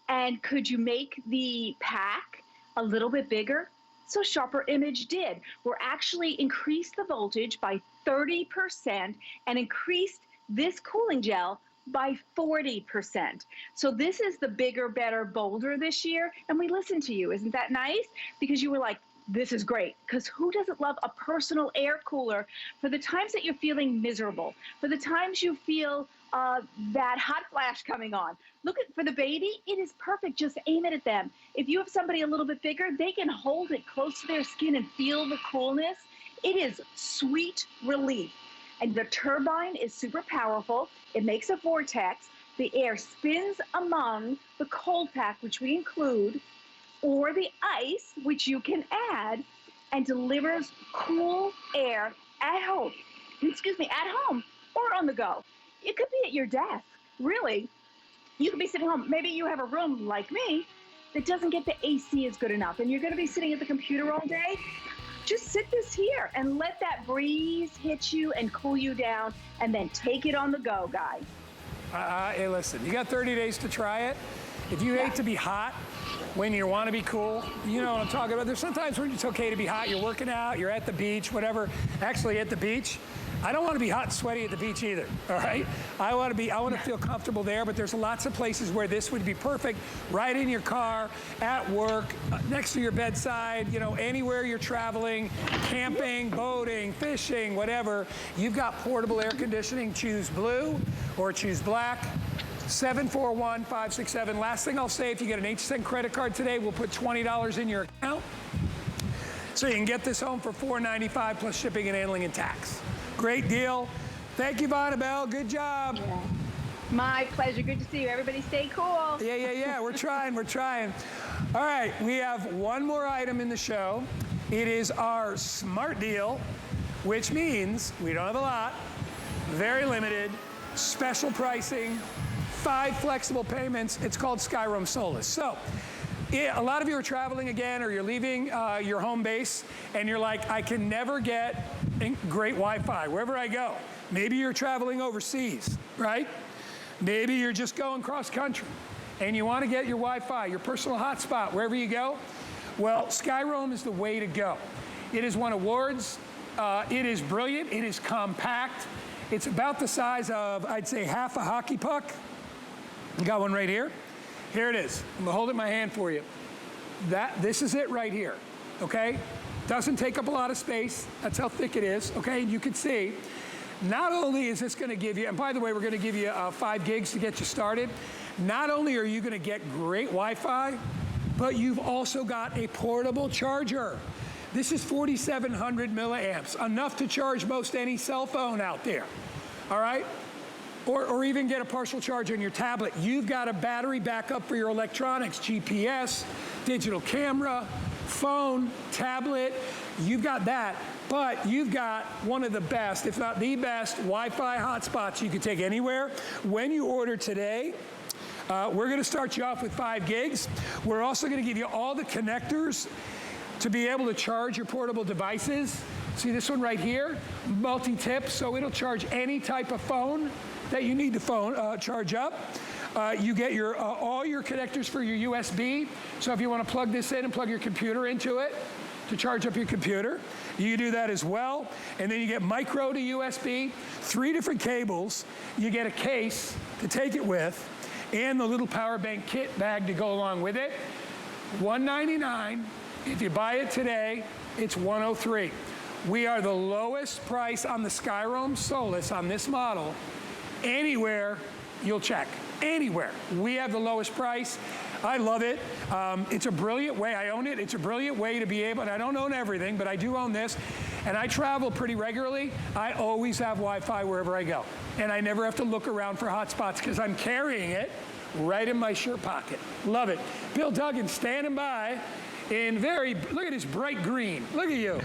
And could you make the pack a little bit bigger? So Sharper Image did. We're actually increased the voltage by 30% and increased this cooling gel by 40%. So this is the bigger, better, bolder this year. And we listened to you. Isn't that nice? Because you were like, this is great. Because who doesn't love a personal air cooler for the times that you're feeling miserable, for the times you feel that hot flash coming on? Look at, for the baby, it is perfect. Just aim it at them. If you have somebody a little bit bigger, they can hold it close to their skin and feel the coolness. It is sweet relief. And the turbine is super powerful. It makes a vortex. The air spins among the cold pack, which we include, or the ice, which you can add, and delivers cool air at home. Excuse me, at home or on the go. It could be at your desk, really. You could be sitting home. Maybe you have a room like me that doesn't get the AC as good enough, and you're going to be sitting at the computer all day. Just sit this here and let that breeze hit you and cool you down, and then take it on the go, Guy. Hey, listen, you got 30 days to try it. If you hate to be hot when you want to be cool, you know what I'm talking about. There's sometimes when it's okay to be hot. You're working out, you're at the beach, whatever. Actually, at the beach, I don't want to be hot and sweaty at the beach either, all right? I want to feel comfortable there, but there's lots of places where this would be perfect, right in your car, at work, next to your bedside, you know, anywhere you're traveling, camping, boating, fishing, whatever. You've got portable air conditioning. Choose blue or choose black. 741-567. Last thing I'll say, if you get an HSN credit card today, we'll put $20 in your account. So you can get this home for $4.95 plus shipping and handling and tax. Great deal. Thank you, Vonabelle. Good job. Yeah. My pleasure. Good to see you. Everybody stay cool. Yeah. We're trying. All right, we have one more item in the show. It is our smart deal, which means we don't have a lot, very limited, special pricing, 5 flexible payments. It's called Skyroam Solis. So a lot of you are traveling again, or you're leaving your home base, and you're like, I can never get great Wi-Fi wherever I go. Maybe you're traveling overseas, right? Maybe you're just going cross country, and you want to get your Wi-Fi, your personal hotspot, wherever you go. Well, Skyroam is the way to go. It has won awards. It is brilliant. It is compact. It's about the size of, I'd say, half a hockey puck. You got one right here. Here it is. I'm gonna hold it in my hand for you. This is it right here, okay? Doesn't take up a lot of space. That's how thick it is, okay? You can see. Not only is this gonna give you, and by the way, we're gonna give you 5 gigs to get you started. Not only are you gonna get great Wi-Fi, but you've also got a portable charger. This is 4,700 milliamps, enough to charge most any cell phone out there, all right? Or even get a partial charge on your tablet. You've got a battery backup for your electronics, GPS, digital camera, phone, tablet, you've got that. But you've got one of the best, if not the best, Wi-Fi hotspots you can take anywhere. When you order today, we're going to start you off with 5 gigs. We're also going to give you all the connectors to be able to charge your portable devices. See this one right here? Multi-tip, so it'll charge any type of phone that you need to charge up. You get your all your connectors for your USB. So if you want to plug this in and plug your computer into it to charge up your computer, you do that as well. And then you get micro to USB, 3 different cables. You get a case to take it with, and the little power bank kit bag to go along with it. $199. If you buy it today, it's $103. We are the lowest price on the Skyroam Solis on this model. Anywhere you'll check, anywhere. We have the lowest price. I love it. It's a brilliant way, I own it. It's a brilliant way to be able, and I don't own everything, but I do own this. And I travel pretty regularly. I always have Wi-Fi wherever I go. And I never have to look around for hotspots because I'm carrying it right in my shirt pocket. Love it. Bill Duggan standing by in look at this bright green. Look at you.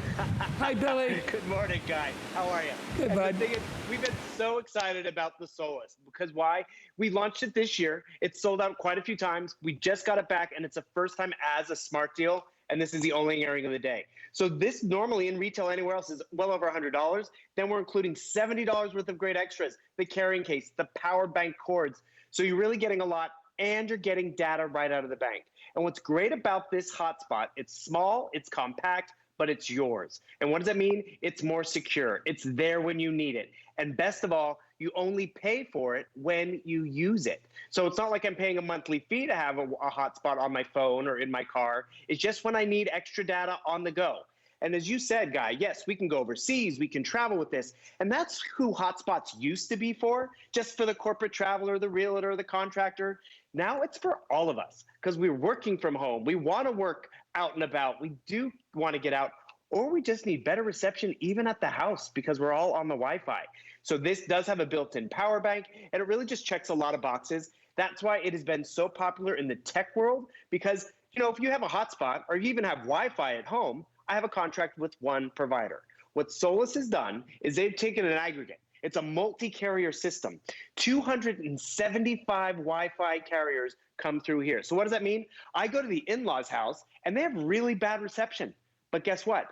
Hi, Billy. Good morning, Guy. How are you? Good, bud. The thing is, we've been so excited about the Solis because why? We launched it this year. It's sold out quite a few times. We just got it back, and it's the first time as a smart deal, and this is the only airing of the day. So this normally in retail anywhere else is well over $100. Then we're including $70 worth of great extras, the carrying case, the power bank cords. So you're really getting a lot, and you're getting data right out of the bank. And what's great about this hotspot, it's small, it's compact, but it's yours. And what does that mean? It's more secure. It's there when you need it. And best of all, you only pay for it when you use it. So it's not like I'm paying a monthly fee to have a hotspot on my phone or in my car. It's just when I need extra data on the go. And as you said, Guy, yes, we can go overseas, we can travel with this. And that's who hotspots used to be for, just for the corporate traveler, the realtor, the contractor. Now it's for all of us because we're working from home. We want to work out and about. We do want to get out, or we just need better reception even at the house because we're all on the Wi-Fi. So this does have a built-in power bank, and it really just checks a lot of boxes. That's why it has been so popular in the tech world because, you know, if you have a hotspot or you even have Wi-Fi at home, I have a contract with one provider. What Solis has done is they've taken an aggregate. It's a multi-carrier system. 275 Wi-Fi carriers come through here. So what does that mean? I go to the in-laws' house, and they have really bad reception. But guess what?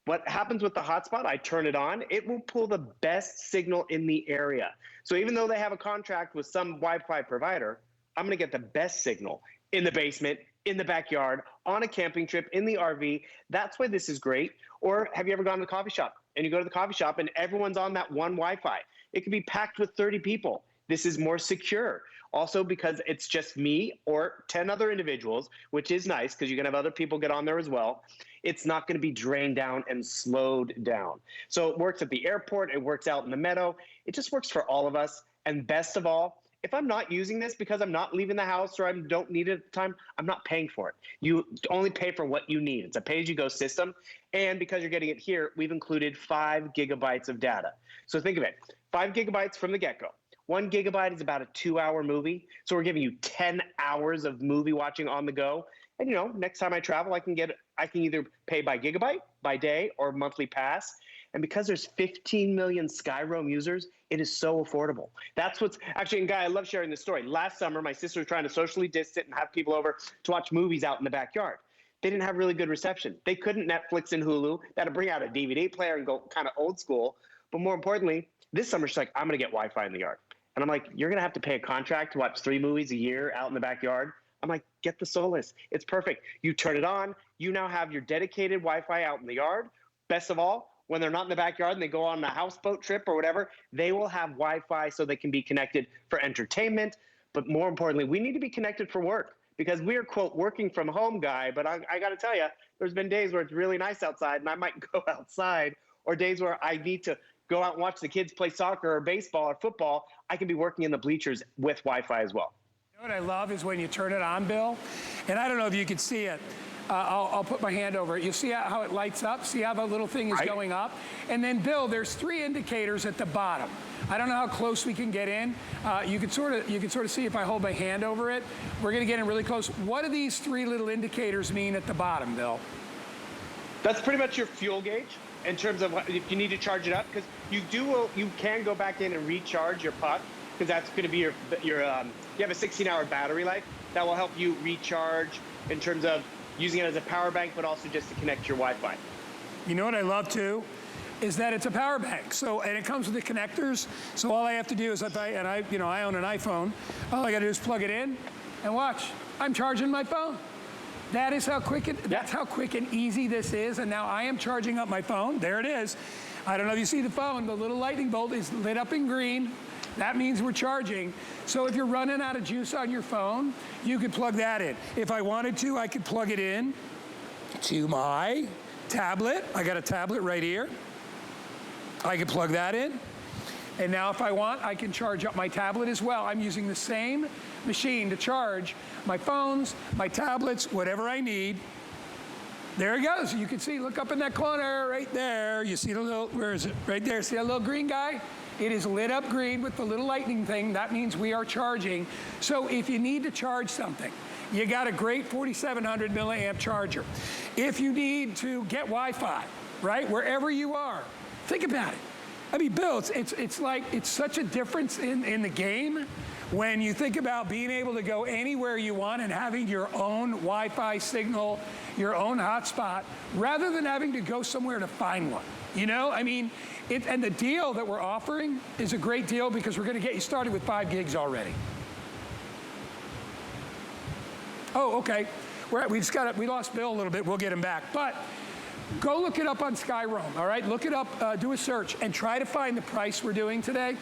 What happens with the hotspot? I turn it on. It will pull the best signal in the area. So even though they have a contract with some Wi-Fi provider, I'm going to get the best signal in the basement, in the backyard, on a camping trip, in the RV. That's why this is great. Or have you ever gone to the coffee shop? And you go to the coffee shop and everyone's on that one Wi-Fi. It could be packed with 30 people. This is more secure. Also because it's just me or 10 other individuals, which is nice because you can have other people get on there as well. It's not going to be drained down and slowed down. So it works at the airport. It works out in the meadow. It just works for all of us. And best of all, if I'm not using this because I'm not leaving the house or I don't need it at the time, I'm not paying for it. You only pay for what you need. It's a pay-as-you-go system. And because you're getting it here, we've included 5 gigabytes of data. So think of it, 5 gigabytes from the get-go. 1 gigabyte is about a 2-hour movie. So we're giving you 10 hours of movie watching on the go. And you know, next time I travel, I can either pay by gigabyte, by day, or monthly pass. And because there's 15 million Skyroam users, it is so affordable. That's what's actually, and Guy, I love sharing this story. Last summer, my sister was trying to socially distance and have people over to watch movies out in the backyard. They didn't have really good reception. They couldn't Netflix and Hulu. They had to bring out a DVD player and go kind of old school. But more importantly, this summer, she's like, I'm going to get Wi-Fi in the yard. And I'm like, you're going to have to pay a contract to watch 3 movies a year out in the backyard? I'm like, get the Solis. It's perfect. You turn it on. You now have your dedicated Wi-Fi out in the yard. Best of all, when they're not in the backyard and they go on a houseboat trip or whatever, they will have Wi-Fi so they can be connected for entertainment. But more importantly, we need to be connected for work because we are, quote, working from home, Guy. But I got to tell you, there's been days where it's really nice outside and I might go outside, or days where I need to go out and watch the kids play soccer or baseball or football. I can be working in the bleachers with Wi-Fi as well. You know what I love is when you turn it on, Bill, and I don't know if you can see it. I'll put my hand over it. You see how it lights up? See how the little thing is going up? And then, Bill, there's 3 indicators at the bottom. I don't know how close we can get in. You can sort of see if I hold my hand over it. We're going to get in really close. What do these 3 little indicators mean at the bottom, Bill? That's pretty much your fuel gauge in terms of if you need to charge it up, because you can go back in and recharge your puck, because that's going to be your you have a 16-hour battery life that will help you recharge in terms of using it as a power bank, but also just to connect your Wi-Fi. You know what I love too? Is that it's a power bank. So, and it comes with the connectors. So all I have to do is I own an iPhone. All I got to do is plug it in and watch. I'm charging my phone. That is how quick that's how quick and easy this is. And now I am charging up my phone. There it is. I don't know if you see the phone. The little lightning bolt is lit up in green. That means we're charging. So if you're running out of juice on your phone, you could plug that in. If I wanted to, I could plug it in to my tablet. I got a tablet right here. I can plug that in. And now if I want, I can charge up my tablet as well. I'm using the same machine to charge my phones, my tablets, whatever I need. There it goes. You can see, look up in that corner right there. You see the little, where is it? Right there. See that little green guy? It is lit up green with the little lightning thing. That means we are charging. So if you need to charge something, you got a great 4,700 milliamp charger. If you need to get Wi-Fi, right, wherever you are, think about it. I mean, Bill, it's such a difference in the game when you think about being able to go anywhere you want and having your own Wi-Fi signal, your own hotspot, rather than having to go somewhere to find one. You know, I mean, and the deal that we're offering is a great deal because we're going to get you started with 5 gigs already. Oh, okay. We lost Bill a little bit. We'll get him back. But go look it up on Skyroam, all right? Look it up, do a search, and try to find the price we're doing today.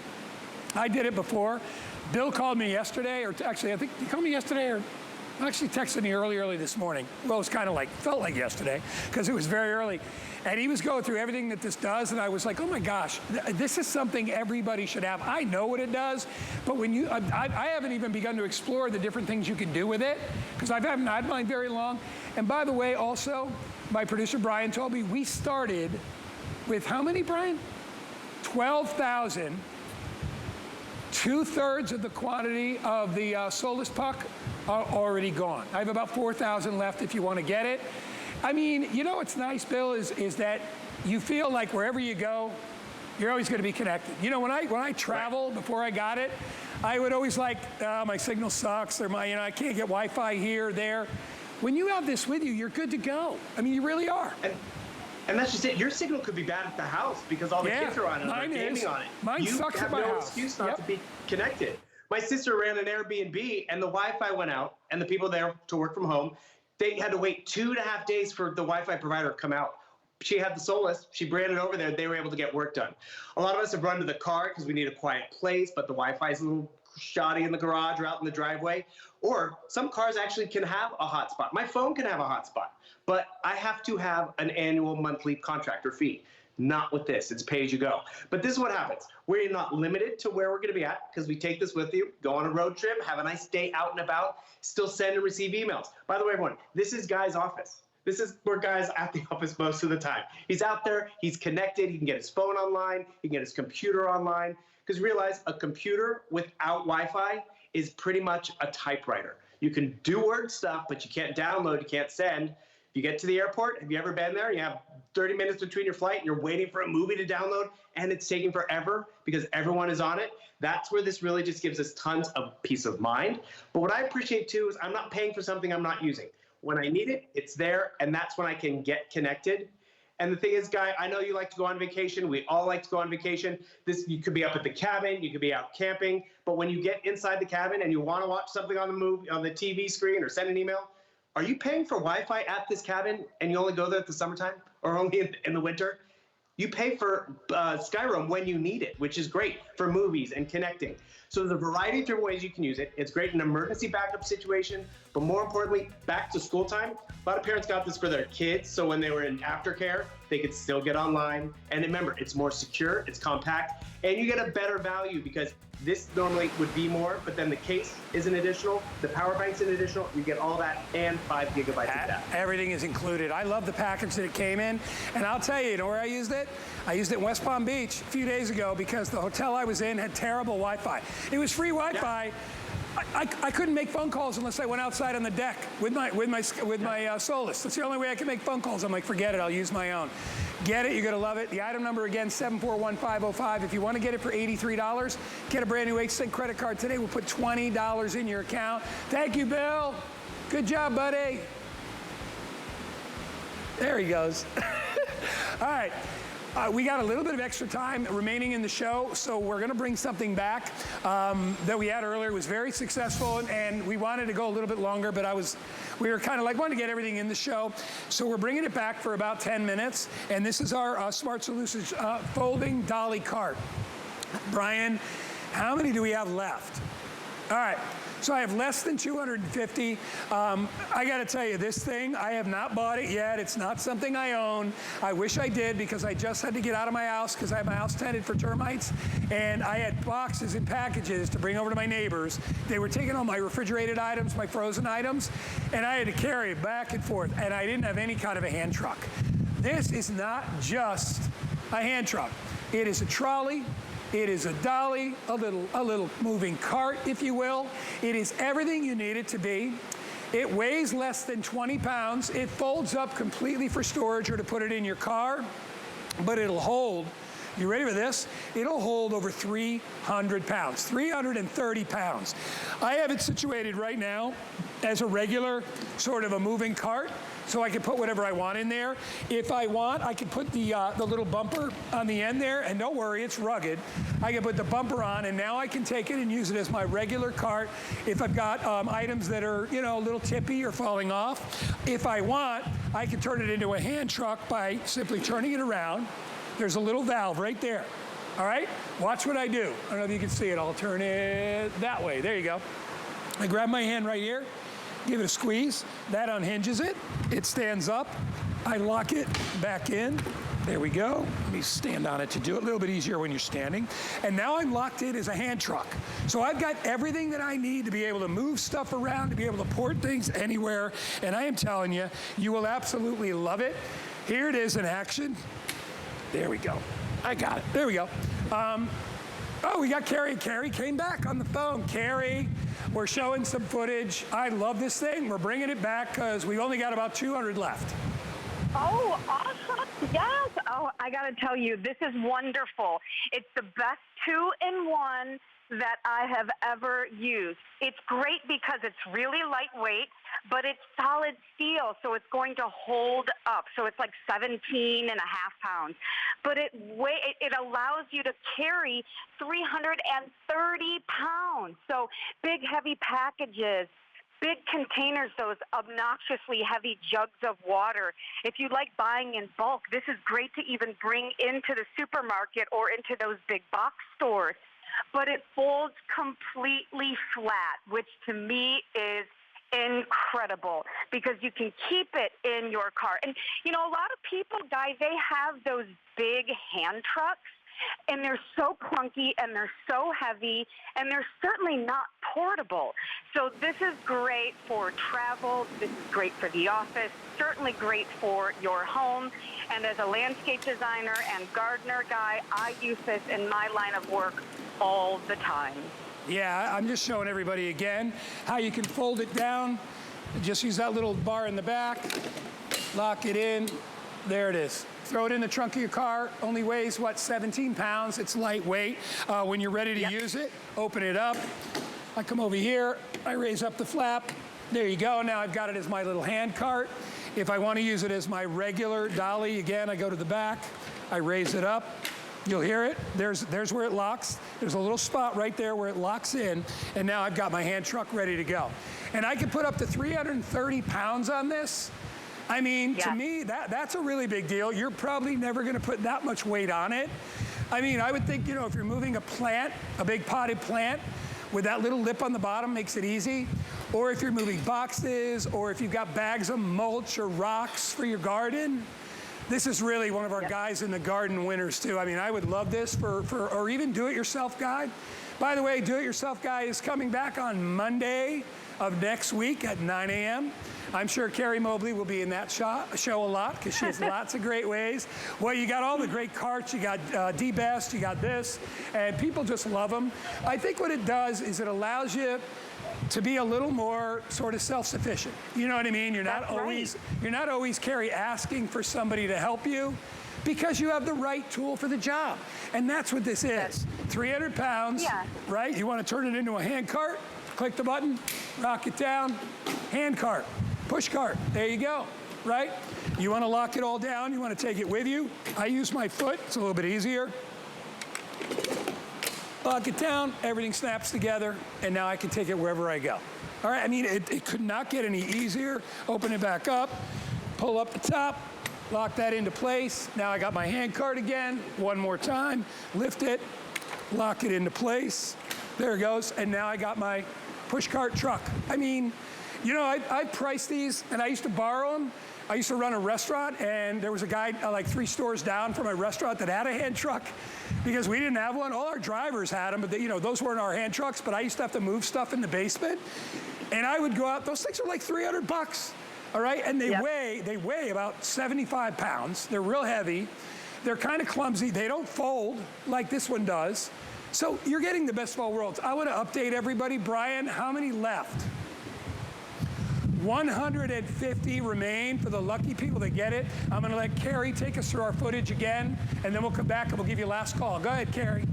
I did it before. Bill called me yesterday, or actually, I think he called me yesterday, or actually texted me early this morning. Well, it was kind of like, felt like yesterday, because it was very early. And he was going through everything that this does, and I was like, oh my gosh, this is something everybody should have. I know what it does, but when you, I haven't even begun to explore the different things you can do with it, because I haven't had mine very long. And by the way, also, my producer Brian told me we started with how many, Brian? 12,000. 2/3 of the quantity of the Solis puck are already gone. I have about 4,000 left if you want to get it. I mean, you know what's nice, Bill, is that you feel like wherever you go, you're always going to be connected. You know, when I travel, before I got it, I would always like, my signal sucks, or I can't get Wi-Fi here, there. When you have this with you, you're good to go. I mean, you really are. And that's just it. Your signal could be bad at the house because all the kids are on it, and they're gaming on it. Mine sucks at my house. You have no excuse not to be connected. My sister ran an Airbnb, and the Wi-Fi went out, and the people there to work from home, they had to wait 2.5 days for the Wi-Fi provider to come out. She had the Solis. She ran it over there. They were able to get work done. A lot of us have run to the car because we need a quiet place, but the Wi-Fi is a little shoddy in the garage or out in the driveway. Or some cars actually can have a hotspot. My phone can have a hotspot, but I have to have an annual monthly contractor fee. Not with this. It's pay as you go. But this is what happens. We're not limited to where we're going to be at because we take this with you, go on a road trip, have a nice day out and about, still send and receive emails. By the way, everyone, this is Guy's office. This is where Guy's at the office most of the time. He's out there. He's connected. He can get his phone online. He can get his computer online. Because realize a computer without Wi-Fi is pretty much a typewriter. You can do Word stuff, but you can't download, you can't send. If you get to the airport, have you ever been there? You have 30 minutes between your flight, and you're waiting for a movie to download, and it's taking forever because everyone is on it. That's where this really just gives us tons of peace of mind. But what I appreciate, too, is I'm not paying for something I'm not using. When I need it, it's there, and that's when I can get connected. And the thing is, Guy, I know you like to go on vacation. We all like to go on vacation. You could be up at the cabin. You could be out camping. But when you get inside the cabin and you want to watch something on the TV screen or send an email, are you paying for Wi-Fi at this cabin and you only go there at the summertime or only in the winter? You pay for Skyroam when you need it, which is great for movies and connecting. So there's a variety of different ways you can use it. It's great in an emergency backup situation, but more importantly, back to school time. A lot of parents got this for their kids, so when they were in aftercare, they could still get online. And remember, it's more secure, it's compact, and you get a better value because this normally would be more, but then the case is an additional, the power bank's an additional, you get all that and 5 gigabytes of data. Everything is included. I love the package that it came in, and I'll tell you, you know where I used it? I used it in West Palm Beach a few days ago because the hotel I was in had terrible Wi-Fi. It was free Wi-Fi. Yeah. I couldn't make phone calls unless I went outside on the deck with my Solis. That's the only way I could make phone calls. I'm like, forget it, I'll use my own. Get it, you're gonna love it. The item number again, 741505. If you wanna get it for $83, get a brand new HSN credit card today. We'll put $20 in your account. Thank you, Bill. Good job, buddy. There he goes. All right. We got a little bit of extra time remaining in the show, so we're going to bring something back that we had earlier. It was very successful, and we wanted to go a little bit longer, but we were kind of like wanting to get everything in the show. So we're bringing it back for about 10 minutes, and this is our Smart Solutions folding dolly cart. Brian, how many do we have left? All right. So I have less than 250. I got to tell you, this thing, I have not bought it yet. It's not something I own. I wish I did because I just had to get out of my house because I have my house tented for termites. And I had boxes and packages to bring over to my neighbors. They were taking all my refrigerated items, my frozen items, and I had to carry it back and forth. And I didn't have any kind of a hand truck. This is not just a hand truck. It is a trolley. It is a dolly, a little moving cart, if you will. It is everything you need it to be. It weighs less than 20 pounds. It folds up completely for storage or to put it in your car, but it'll hold, you ready for this? It'll hold over 300 pounds, 330 pounds. I have it situated right now as a regular sort of a moving cart, so I can put whatever I want in there. If I want, I can put the little bumper on the end there, and don't worry, it's rugged. I can put the bumper on, and now I can take it and use it as my regular cart if I've got items that are, you know, a little tippy or falling off. If I want, I can turn it into a hand truck by simply turning it around. There's a little valve right there. All right, watch what I do. I don't know if you can see it. I'll turn it that way. There you go. I grab my hand right here, give it a squeeze. That unhinges it. It stands up. I lock it back in. There we go. Let me stand on it to do it. A little bit easier when you're standing. And now I'm locked in as a hand truck. So I've got everything that I need to be able to move stuff around, to be able to port things anywhere. And I am telling you, you will absolutely love it. Here it is in action. There we go. I got it. There we go. Oh, we got Carrie. Carrie came back on the phone. Carrie, we're showing some footage. I love this thing. We're bringing it back because we've only got about 200 left. Oh, awesome. Yes. Oh, I got to tell you, this is wonderful. It's the best 2-in-1 that I have ever used. It's great because it's really lightweight, but it's solid steel, so it's going to hold up. So it's like 17.5 pounds. But it allows you to carry 330 pounds. So big, heavy packages, big containers, those obnoxiously heavy jugs of water. If you like buying in bulk, this is great to even bring into the supermarket or into those big box stores. But it folds completely flat, which to me is incredible because you can keep it in your car. And, you know, a lot of people, guys, they have those big hand trucks, and they're so clunky, and they're so heavy, and they're certainly not portable. So this is great for travel. This is great for the office, certainly great for your home. And as a landscape designer and gardener guy, I use this in my line of work all the time. Yeah, I'm just showing everybody again how you can fold it down. Just use that little bar in the back, lock it in. There it is. Throw it in the trunk of your car. Only weighs, what, 17 pounds. It's lightweight. When you're ready to use it, open it up. I come over here. I raise up the flap. There you go. Now I've got it as my little hand cart. If I want to use it as my regular dolly, again, I go to the back. I raise it up. You'll hear it. There's where it locks. There's a little spot right there where it locks in. And now I've got my hand truck ready to go. And I can put up to 330 pounds on this. I mean, to me, that's a really big deal. You're probably never going to put that much weight on it. I mean, I would think, you know, if you're moving a plant, a big potted plant, with that little lip on the bottom makes it easy. Or if you're moving boxes, or if you've got bags of mulch or rocks for your garden, This is really one of our guys in the garden winners too. I mean, I would love this or even do-it-yourself guy. By the way, do-it-yourself guy is coming back on Monday of next week at 9 a.m. I'm sure Carrie Mobley will be in that show a lot because she has lots of great ways. Well, you got all the great carts. You got D-Best, you got this, and people just love them. I think what it does is it allows you to be a little more sort of self-sufficient. You know what I mean? You're not always, Carrie, asking for somebody to help you because you have the right tool for the job. And that's what this is. 300 pounds, right? You want to turn it into a hand cart? Click the button, rock it down, hand cart, push cart. There you go, right? You want to lock it all down. You want to take it with you. I use my foot. It's a little bit easier. Lock it down, everything snaps together, and now I can take it wherever I go. All right, I mean, it could not get any easier. Open it back up, pull up the top, lock that into place. Now I got my hand cart again. One more time, lift it, lock it into place. There it goes, and now I got my push cart truck. I mean, you know, I priced these, and I used to borrow them. I used to run a restaurant, and there was a guy like 3 stores down from my restaurant that had a hand truck because we didn't have one. All our drivers had them, but they, you know, those weren't our hand trucks, but I used to have to move stuff in the basement. And I would go out, those things are like 300 bucks, all right? And they weigh about 75 pounds. They're real heavy. They're kind of clumsy. They don't fold like this one does. So you're getting the best of all worlds. I want to update everybody. Brian, how many left? 150 remain for the lucky people that get it. I'm going to let Carrie take us through our footage again, and then we'll come back and we'll give you a last call. Go ahead, Carrie.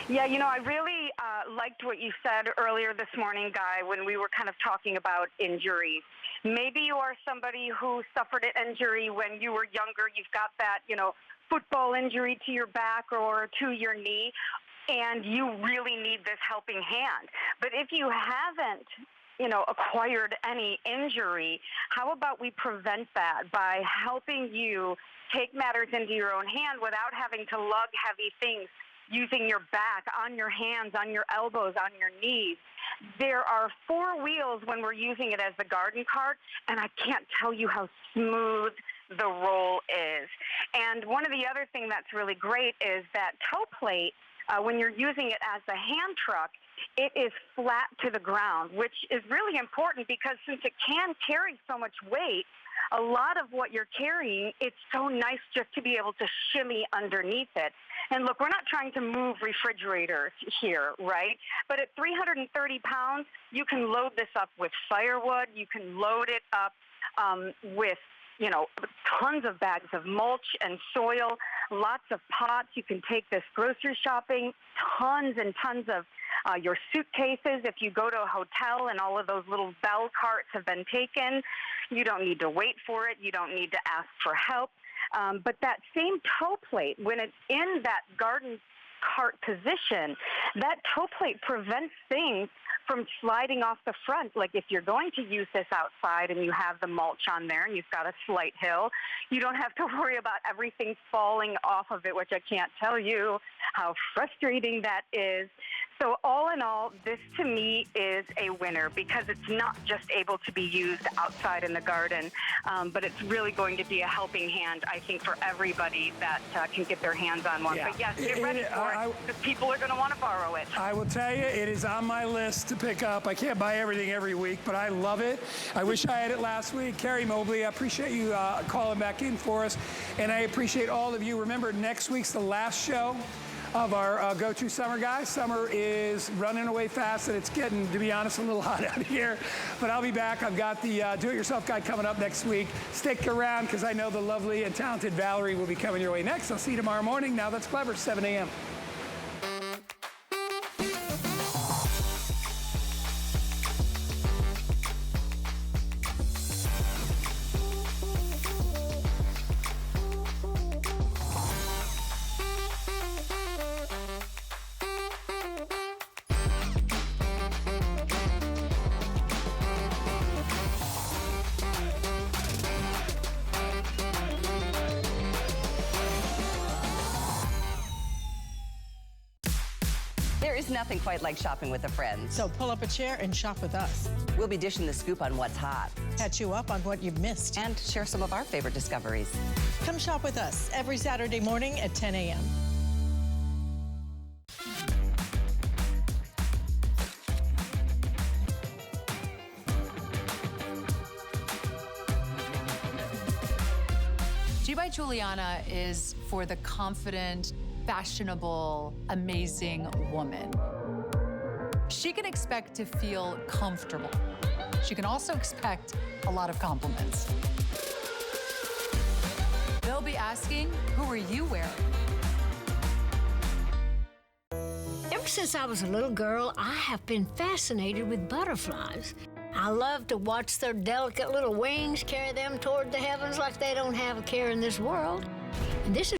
Yeah, you know, I really liked what you said earlier this morning, Guy, when we were kind of talking about injuries. Maybe you are somebody who suffered an injury when you were younger. You've got that, you know, football injury to your back or to your knee, and you really need this helping hand. But if you haven't, you know, acquired any injury, how about we prevent that by helping you take matters into your own hand without having to lug heavy things, using your back, on your hands, on your elbows, on your knees. There are 4 wheels when we're using it as the garden cart, and I can't tell you how smooth the roll is. And one of the other things that's really great is that toe plate, when you're using it as the hand truck, it is flat to the ground, which is really important because since it can carry so much weight, a lot of what you're carrying, it's so nice just to be able to shimmy underneath it. And look, we're not trying to move refrigerators here, right? But at 330 pounds, you can load this up with firewood. You can load it up with, you know, tons of bags of mulch and soil, lots of pots. You can take this grocery shopping, tons and tons of your suitcases. If you go to a hotel and all of those little bell carts have been taken, you don't need to wait for it. You don't need to ask for help. But that same toe plate, when it's in that garden cart position, that toe plate prevents things from sliding off the front. Like if you're going to use this outside and you have the mulch on there and you've got a slight hill, you don't have to worry about everything falling off of it, which I can't tell you how frustrating that is. So all in all, this to me is a winner because it's not just able to be used outside in the garden, but it's really going to be a helping hand, I think, for everybody that can get their hands on one. Yeah. But yes, get ready for it because people are going to want to borrow it. I will tell you, it is on my list to pick up. I can't buy everything every week, but I love it. I wish I had it last week. Carrie Mobley, I appreciate you calling back in for us, and I appreciate all of you. Remember, next week's the last show of our go-to summer, guys. Summer is running away fast, and it's getting, to be honest, a little hot out here. But I'll be back. I've got the do-it-yourself guy coming up next week. Stick around, because I know the lovely and talented Valerie will be coming your way next. I'll see you tomorrow morning. Now That's Clever, 7 a.m. is nothing quite like shopping with a friend. So pull up a chair and shop with us. We'll be dishing the scoop on what's hot. Catch you up on what you've missed. And share some of our favorite discoveries. Come shop with us every Saturday morning at 10 a.m. G by Juliana is for the confident, fashionable, amazing woman. She can expect to feel comfortable. She can also expect a lot of compliments. They'll be asking, who are you wearing? Ever since I was a little girl, I have been fascinated with butterflies. I love to watch their delicate little wings carry them toward the heavens like they don't have a care in this world. And this is